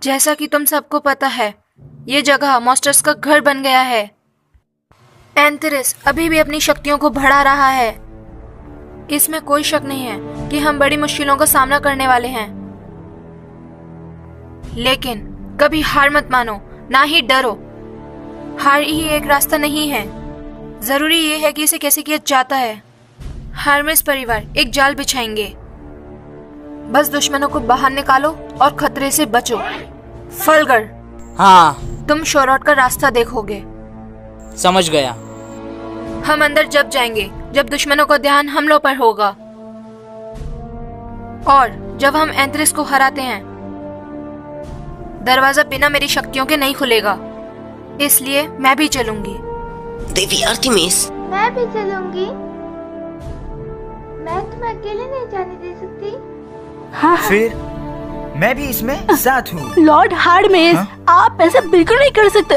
जैसा कि तुम सबको पता है, ये जगह मॉन्स्टर्स का घर बन गया है। एंथेरिस अभी भी अपनी शक्तियों को बढ़ा रहा है। इसमें कोई शक नहीं है कि हम बड़ी मुश्किलों का सामना करने वाले हैं, लेकिन कभी हार मत मानो, ना ही डरो। हार ही एक रास्ता नहीं है, जरूरी ये है कि इसे कैसे किया जाता है। हार्मेस परिवार एक जाल बिछाएंगे। बस दुश्मनों को बाहर निकालो और खतरे से बचो। फलगर, हाँ, तुम शोरॉट का रास्ता देखोगे। समझ गया। हम अंदर जब जाएंगे जब दुश्मनों का ध्यान हमलों पर होगा, और जब हम एंथेरिस को हराते हैं दरवाजा बिना मेरी शक्तियों के नहीं खुलेगा। इसलिए मैं भी चलूंगी। देवी आर्टेमिस, मैं भी चलूंगी। मैं तुम्हें अकेले नहीं जाने दे सकती। हाँ, फिर मैं भी इसमें साथ हूँ। लॉर्ड हार्मेस, आप ऐसा बिल्कुल नहीं कर सकते।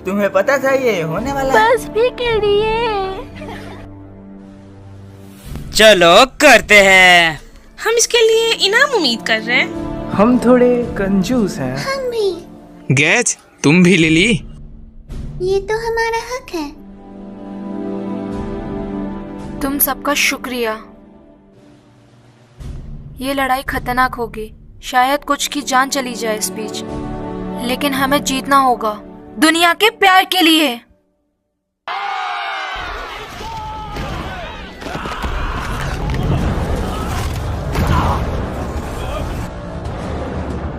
तुम्हें पता था ये होने वाला? बस भी करिए। चलो करते हैं। हम इसके लिए इनाम उम्मीद कर रहे हैं। हम थोड़े कंजूस हैं। हम भी। गैज, तुम भी ले ली? ये तो हमारा हक है। तुम सबका शुक्रिया। ये लड़ाई खतरनाक होगी, शायद कुछ की जान चली जाए इस बीच, लेकिन हमें जीतना होगा दुनिया के प्यार के लिए।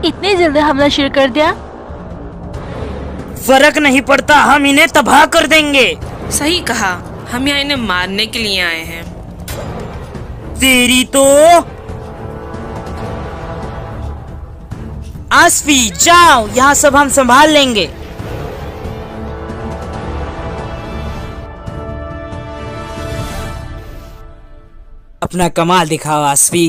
इतनी जल्दी हमला शुरू कर दिया? फर्क नहीं पड़ता, हम इन्हें तबाह कर देंगे। सही कहा, हम यहाँ इन्हें मारने के लिए आए हैं। तेरी तो। आसफी जाओ, यहाँ सब हम संभाल लेंगे। अपना कमाल दिखाओ आसफी।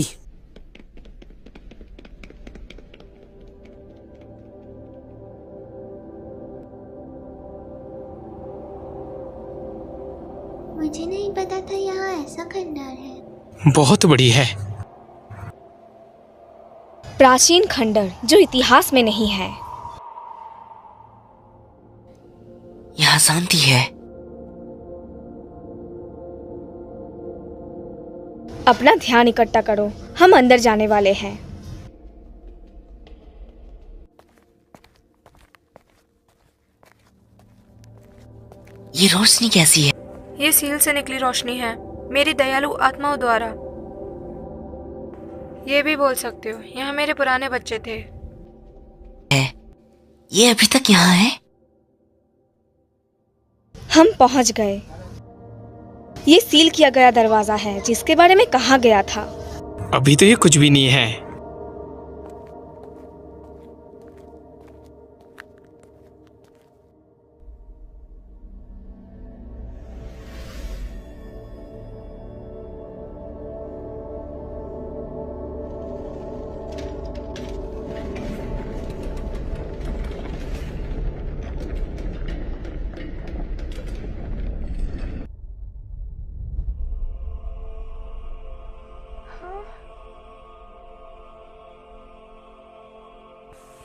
मुझे नहीं पता था यहाँ ऐसा खंडहर है। बहुत बड़ी है। प्राचीन खंडहर जो इतिहास में नहीं है। यहाँ शांति है। अपना ध्यान इकट्ठा करो, हम अंदर जाने वाले हैं। ये रोशनी कैसी है? ये सील से निकली रोशनी है, मेरी दयालु आत्माओं द्वारा। ये भी बोल सकते हो, यहाँ मेरे पुराने बच्चे थे। ये अभी तक यहाँ है? हम पहुंच गए। ये सील किया गया दरवाजा है जिसके बारे में कहा गया था। अभी तो ये कुछ भी नहीं है।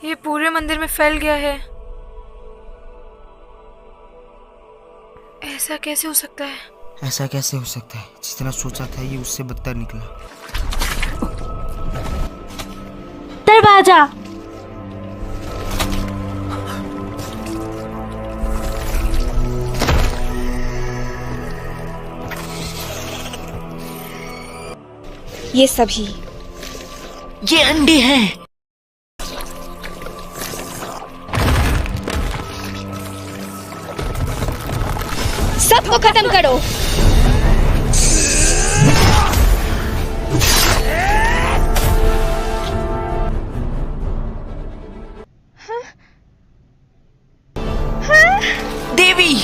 ये पूरे मंदिर में फैल गया है। ऐसा कैसे हो सकता है? ऐसा कैसे हो सकता है? जितना सोचा था ये उससे बदतर निकला। दरवाजा। ये सभी, ये अंडे हैं। सबको खत्म करो। देवी,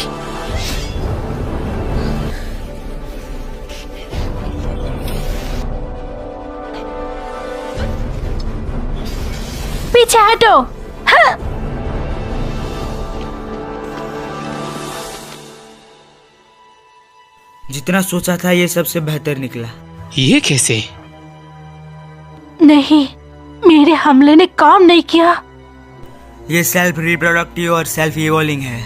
पीछे हटो। हाँ। जितना सोचा था ये सबसे बेहतर निकला। ये कैसे? नहीं, मेरे हमले ने काम नहीं किया। ये सेल्फ रिप्रोडक्टिव और सेल्फ इवॉल्विंग है।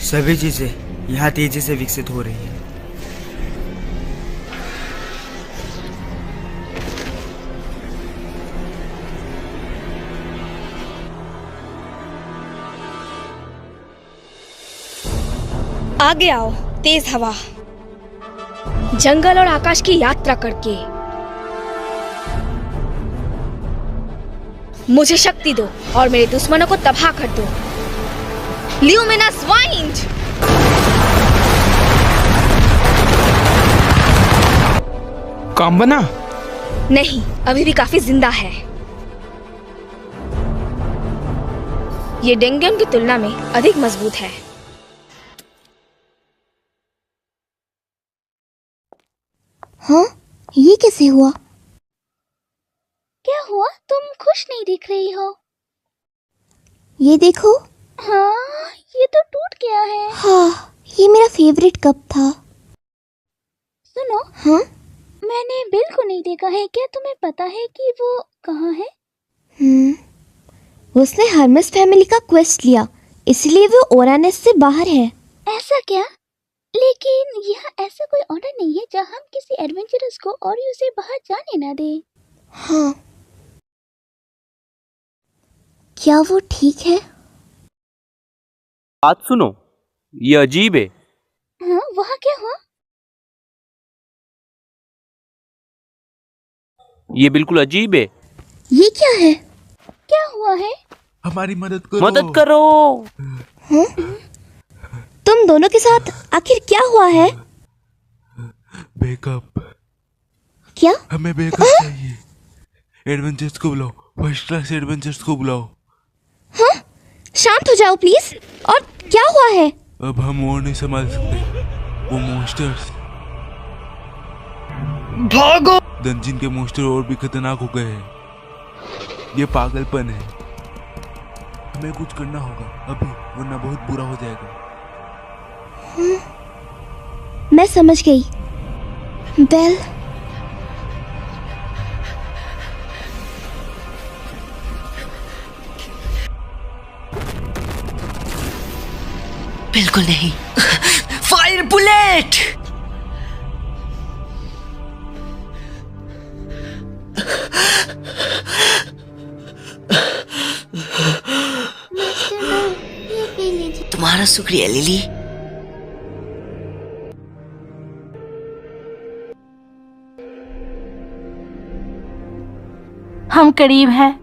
सभी चीजें यहाँ तेजी से विकसित हो रही है। आगे आओ, तेज हवा, जंगल और आकाश की यात्रा करके मुझे शक्ति दो और मेरे दुश्मनों को तबाह कर दो। Luminous wind. काम बना? नहीं, अभी भी काफी जिंदा है। ये डेंगन की तुलना में अधिक मजबूत है। हाँ, ये कैसे हुआ? क्या हुआ? तुम खुश नहीं दिख रही हो। ये देखो। हाँ, ये तो टूट गया है। हाँ, ये मेरा फेवरेट कप था। सुनो। हाँ? मैंने बिल को नहीं देखा है, क्या तुम्हें पता है कि वो कहाँ है? उसने हर्मेस फैमिली का क्वेस्ट लिया, इसलिए वो ओरानस से बाहर है। ऐसा क्या? लेकिन यहाँ ऐसा कोई ऑर्डर नहीं है जहाँ हम किसी एडवेंचरस को और उसे बाहर जाने ना दें। हाँ, क्या वो ठीक है? बात सुनो, ये अजीब है। हाँ, वहाँ क्या हुआ? ये बिल्कुल अजीब है। ये क्या है? क्या हुआ है? हमारी मदद करो। मदद करो। हाँ? तुम दोनों के साथ आखिर क्या हुआ है? बैकअप। क्या? हमें बैकअप चाहिए। एडवेंचर्स को बुलाओ, फर्स्ट क्लास एडवेंचर्स को बुलाओ। हाँ? शांत हो जाओ प्लीज। और क्या हुआ है? अब हम और नहीं संभाल सकते, वो मॉन्स्टर्स। भागो! डंजिन के मॉन्स्टर और भी खतरनाक हो गए हैं। ये पागलपन है। हमें कुछ करना होगा अभी, वरना बहुत बुरा हो जाएगा। मैं समझ गई। बेल, बिल्कुल नहीं। Fire bullet! तुम्हारा शुक्रिया लिली। हम करीब हैं।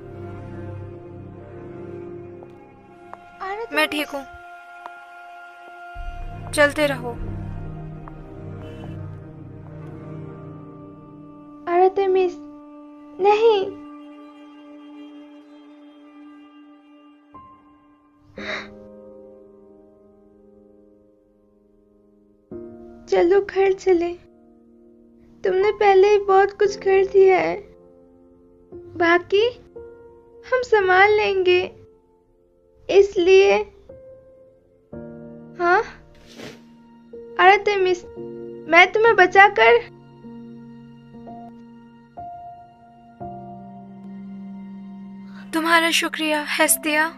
मैं ठीक हूँ, चलते रहो। आर्टेमिस, नहीं। चलो घर चले। तुमने पहले ही बहुत कुछ कर दिया है, बाकी हम संभाल लेंगे। इसलिए हाँ आर्टेमिस, मैं तुम्हें बचाकर तुम्हारा शुक्रिया हेस्तिया।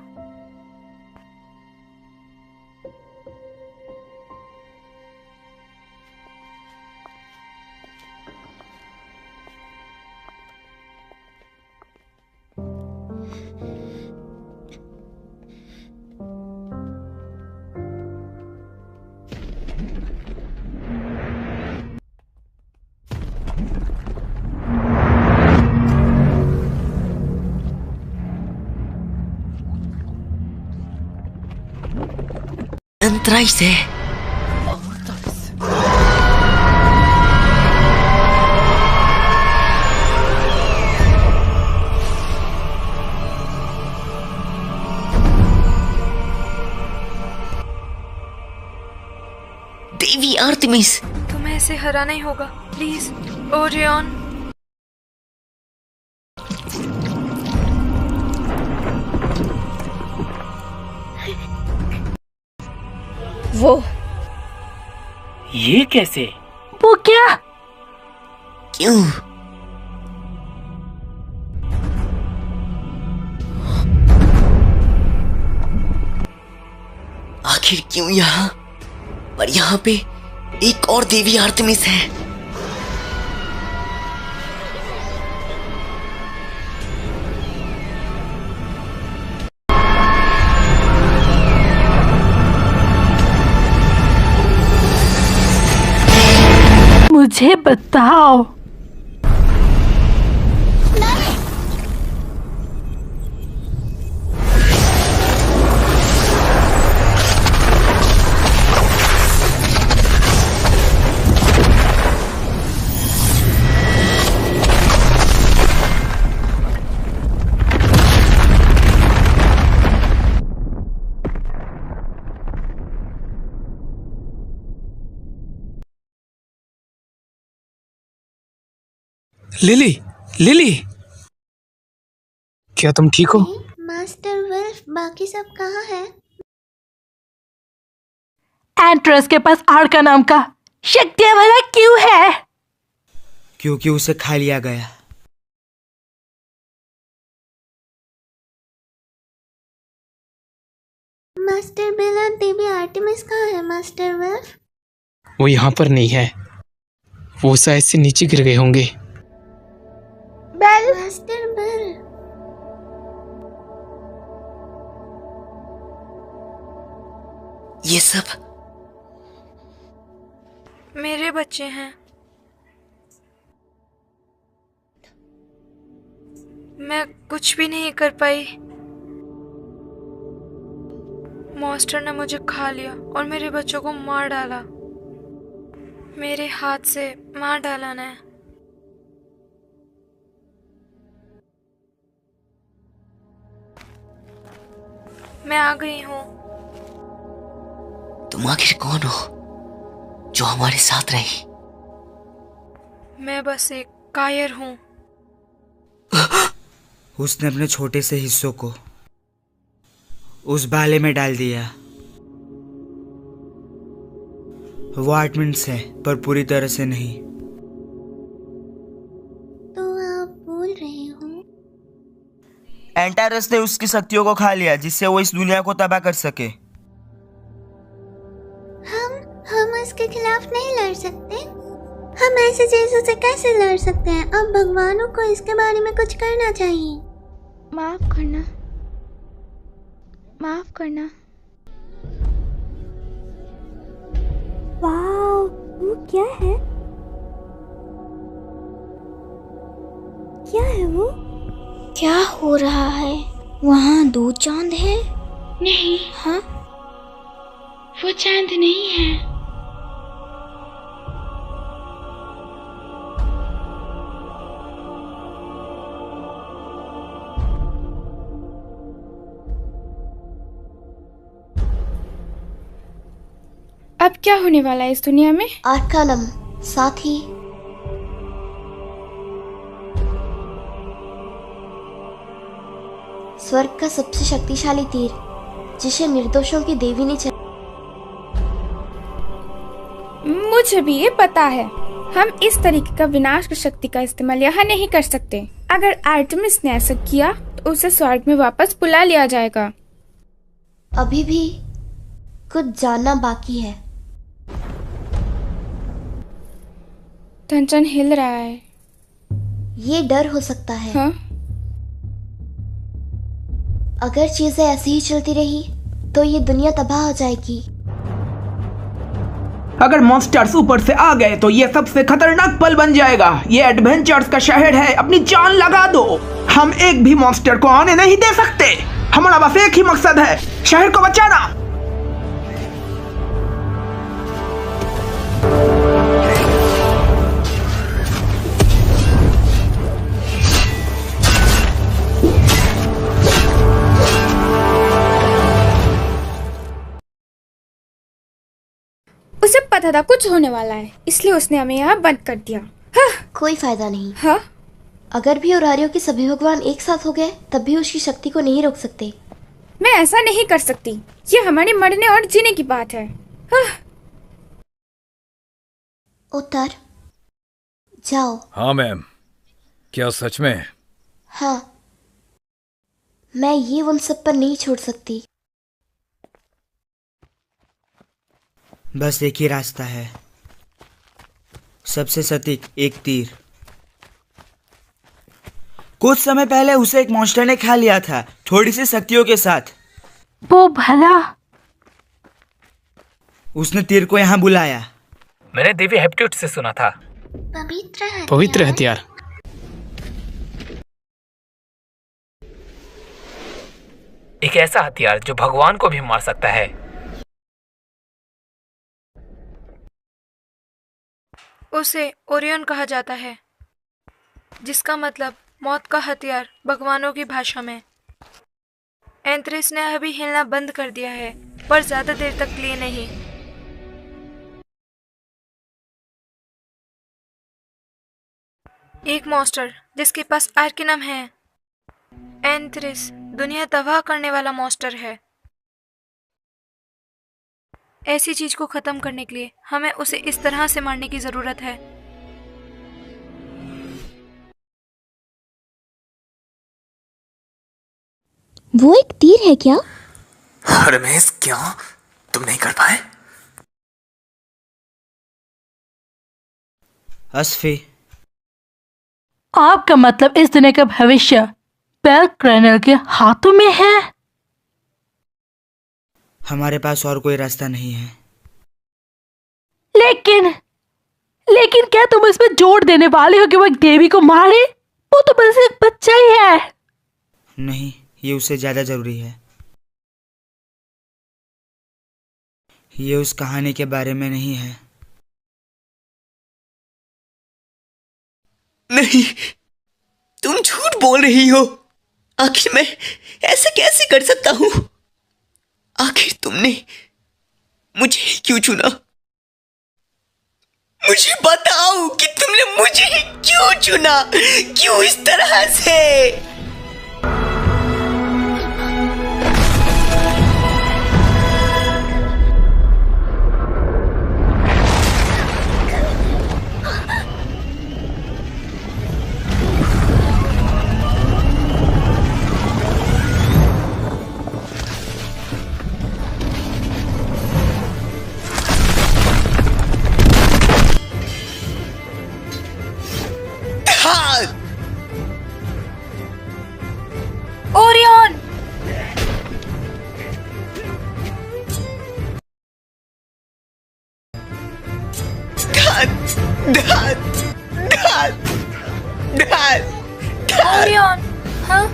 अंतराई से देवी आर्टेमिस, तुम्हें इसे हराना ही होगा। Please Orion. वो ये कैसे? वो क्या? क्यों? आखिर क्यों यहाँ? पर यहाँ पे एक और देवी आर्टेमिस है। मुझे बताओ। लिली, लिली, क्या तुम ठीक हो? मास्टर वुल्फ, बाकी सब कहाँ है? एंट्रस के पास आर्का नाम का शक्तियां वाला क्यों है? क्योंकि उसे खा लिया गया। मास्टर बेल और देवी आर्टेमिस कहाँ है मास्टर वुल्फ? वो यहाँ पर नहीं है, वो शायद से नीचे गिर गए होंगे। बेल, मास्टर बेल, ये सब मेरे बच्चे हैं। मैं कुछ भी नहीं कर पाई। मॉन्स्टर ने मुझे खा लिया और मेरे बच्चों को मार डाला। मेरे हाथ से मार डाला ने। मैं आ गई हूँ। तुम आखिर कौन हो जो हमारे साथ रही? मैं बस एक कायर हूँ। उसने अपने छोटे से हिस्सों को उस बाले में डाल दिया। वो 8 मिनट से पर पूरी तरह से नहीं। तो आप बोल रहे हो एंटारस ने उसकी शक्तियों को खा लिया जिससे वो इस दुनिया को तबाह कर सके। हम उसके खिलाफ नहीं लड़ सकते? हम ऐसे चीजों से कैसे लड़ सकते हैं? अब भगवानों को इसके बारे में कुछ करना चाहिए। माफ करना, माफ करना। वाह, वो क्या है? क्या है वो? क्या हो रहा है? वहाँ 2 चांद है? नहीं, हाँ, वो चांद नहीं है। अब क्या होने वाला है इस दुनिया में? आर्कानम, साथ ही स्वर्ग का सबसे शक्तिशाली तीर जिसे निर्दोषों की देवी ने मुझे भी ये पता है। हम इस तरीके का विनाश शक्ति का इस्तेमाल यहाँ नहीं कर सकते। अगर आर्टेमिस ने ऐसा किया तो उसे स्वर्ग में वापस बुला लिया जाएगा। अभी भी कुछ जानना बाकी है। टंचन हिल रहा है। ये डर हो सकता है। हाँ? अगर चीजें ऐसी ही चलती रही तो ये दुनिया तबाह हो जाएगी। अगर मॉन्स्टर्स ऊपर से आ गए तो ये सबसे खतरनाक पल बन जाएगा। ये एडवेंचर्स का शहर है, अपनी जान लगा दो। हम एक भी मॉन्स्टर को आने नहीं दे सकते। हमारा बस एक ही मकसद है, शहर को बचाना। उसे पता था कुछ होने वाला है, इसलिए उसने हमें यहाँ बंद कर दिया। हाँ? कोई फायदा नहीं। हाँ? अगर भी ओरारियो के सभी भगवान एक साथ हो गए तब भी उसकी शक्ति को नहीं रोक सकते। मैं ऐसा नहीं कर सकती। ये हमारे मरने और जीने की बात है। हाँ? उतर जाओ। हाँ मैम। क्या सच में? हाँ, मैं ये उन सब पर नहीं छोड़ सकती। बस एक ही रास्ता है, सबसे सटीक एक तीर। कुछ समय पहले उसे एक मॉन्स्टर ने खा लिया था, थोड़ी सी शक्तियों के साथ। वो भला उसने तीर को यहाँ बुलाया। मैंने देवी हेप्ट्यूट से सुना था। पवित्र हथियार। एक ऐसा हथियार जो भगवान को भी मार सकता है। उसे ओरियन कहा जाता है, जिसका मतलब मौत का हथियार भगवानों की भाषा में। एंथ्रिस ने अभी हिलना बंद कर दिया है, पर ज्यादा देर तक लिए नहीं। एक मॉन्स्टर जिसके पास आर्केनम है। एंथ्रिस दुनिया तबाह करने वाला मॉन्स्टर है। ऐसी चीज को खत्म करने के लिए हमें उसे इस तरह से मारने की जरूरत है। वो एक तीर है क्या? रमेश, क्या तुम नहीं कर पाए? अस्फी, आपका मतलब इस दुनिया का भविष्य बेल क्रैनल के हाथों में है? हमारे पास और कोई रास्ता नहीं है। लेकिन क्या तुम इसमें जोर देने वाले हो कि वो एक देवी को मारे? वो तो बस एक बच्चा ही है। नहीं, ये उससे ज्यादा जरूरी है। ये उस कहानी के बारे में नहीं है। नहीं, तुम झूठ बोल रही हो। आखिर मैं ऐसा कैसे कर सकता हूँ? आखिर तुमने मुझे ही क्यों चुना? मुझे बताओ कि तुमने मुझे ही क्यों चुना? क्यों इस तरह से? ओरियन! ओरियन! हाँ?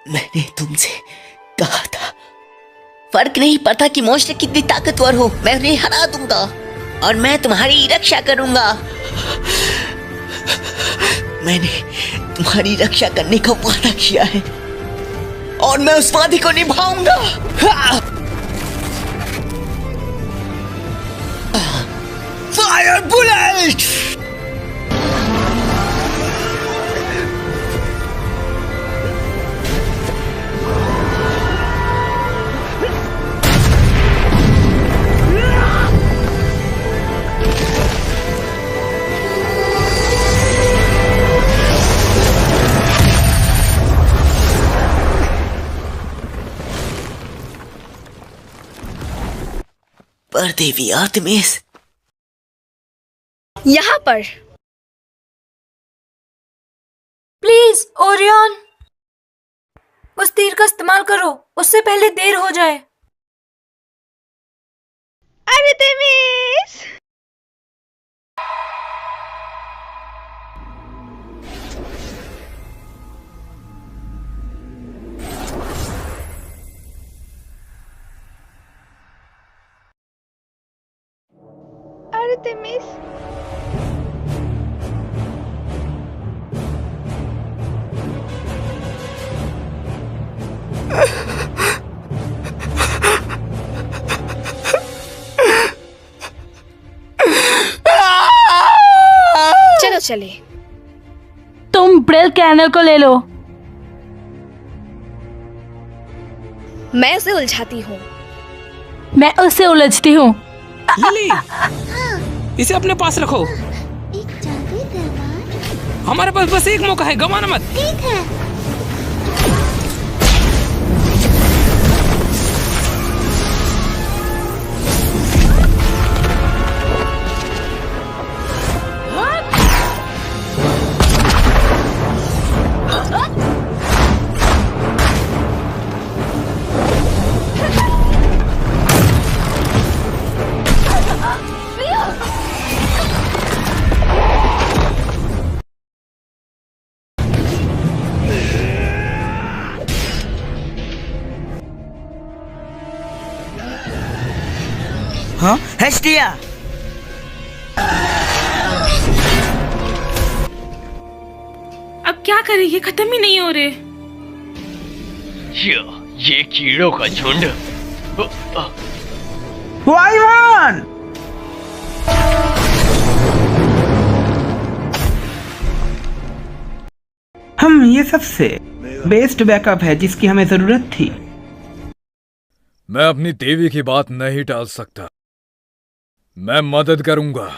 मैंने तुमसे कहा था, फर्क नहीं पड़ता कि मॉन्स्टर कितनी ताकतवर हो, मैं उन्हें हरा दूंगा और मैं तुम्हारी रक्षा करूंगा। मैंने तुम्हारी रक्षा करने का वादा किया है और मैं उस वादे को निभाऊंगा। Fire bullet! पर देवी आर्टेमिस, यहाँ पर प्लीज ओरियन, उस तीर का इस्तेमाल करो, उससे पहले देर हो जाए। आर्टेमिस! आर्टेमिस! चलो चले। तुम ब्रेल कैनल को ले लो। मैं उसे उलझाती हूँ। मैं उसे उलझती हूँ। लिली, इसे अपने पास रखो। एक जादुई तलवार। हमारे पास बस एक मौका है, गंवाना मत। ठीक है। हाँ, हेस्टिया! अब क्या करें, ये खत्म ही नहीं हो रहे। ये कीड़ों का झुंड। वाइवान! ये सबसे बेस्ट बैकअप है जिसकी हमें जरूरत थी। मैं अपनी देवी की बात नहीं टाल सकता। मैं मदद करूंगा।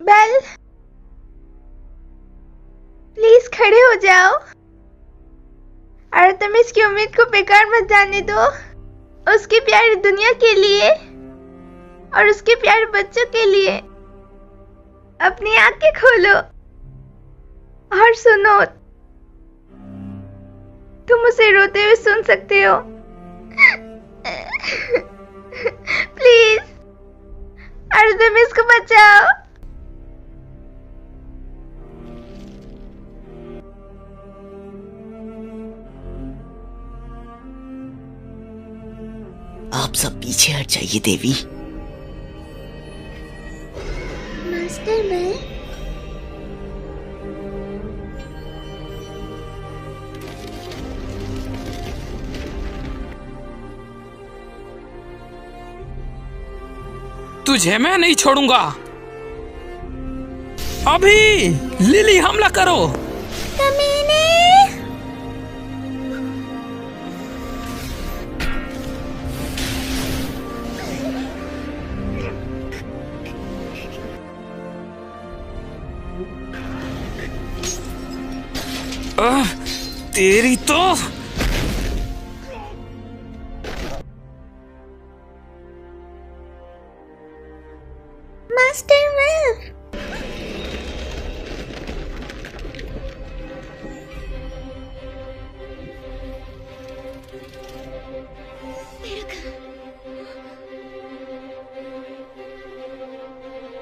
बेल, प्लीज खड़े हो जाओ। आर्टेमिस की उम्मीद को बेकार मत जाने दो। उसकी प्यारी दुनिया के लिए और उसके प्यारे बच्चों के लिए अपनी आंखें खोलो और सुनो। तुम उसे रोते हुए सुन सकते हो। प्लीज आर्टेमिस को बचाओ। आप सब पीछे हट जाइए देवी। मास्टर मैं तुझे मैं नहीं छोड़ूंगा। अभी लिली हमला करो। कमीने। तेरी तो मास्टर मैं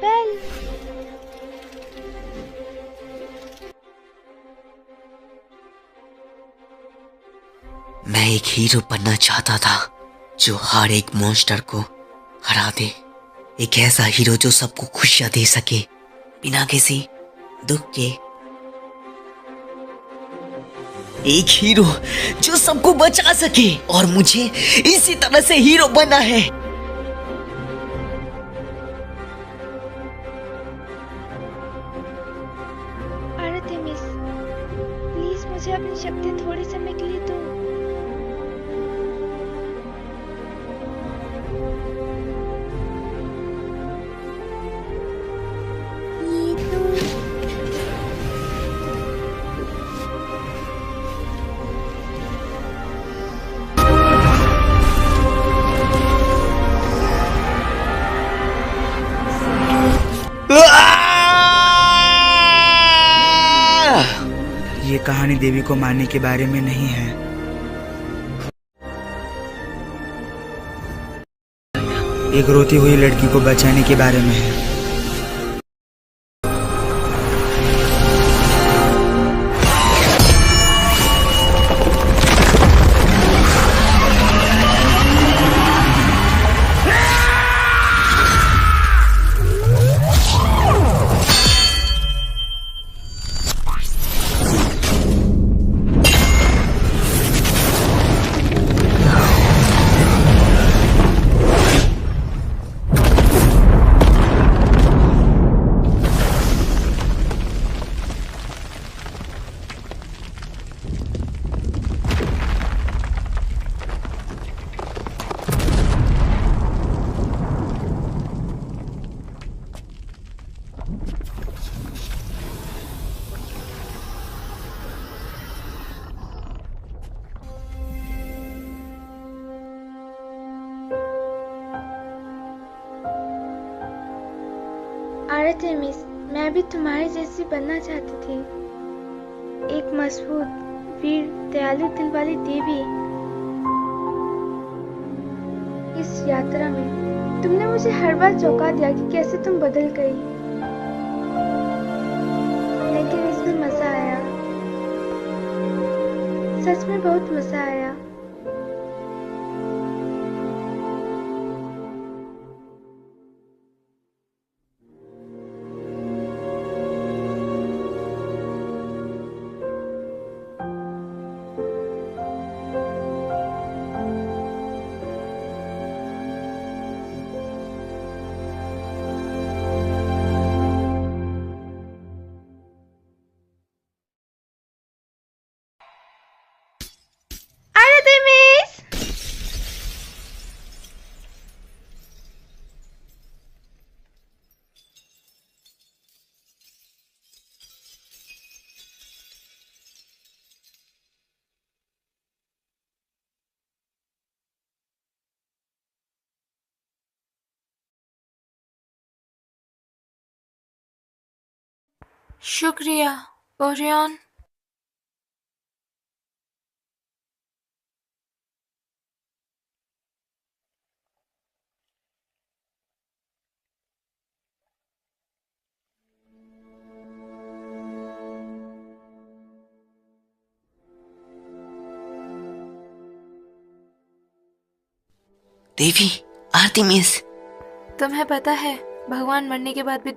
बेल, मैं एक हीरो बनना चाहता था जो हर एक मॉन्स्टर को हरा दे। एक ऐसा हीरो जो सबको खुशियां दे सके बिना किसी दुख के। एक हीरो जो सबको बचा सके, और मुझे इसी तरह से हीरो बनना है। आर्टेमिस, प्लीज मुझे अपनी शक्ति थोड़े समय के लिए दो। ये कहानी देवी को मारने के बारे में नहीं है। एक रोती हुई लड़की को बचाने के बारे में है। आर्टेमिस, मैं भी तुम्हारी जैसी बनना चाहती थी। एक मजबूत, वीर, दयालु दिल वाली देवी। इस यात्रा में तुमने मुझे हर बार चौंका दिया कि कैसे तुम बदल गई। लेकिन इसमें मजा आया, सच में बहुत मजा आया। शुक्रिया ओरियन। देवी, आर्तेमिस। तुम्हें पता है भगवान मरने के बाद भी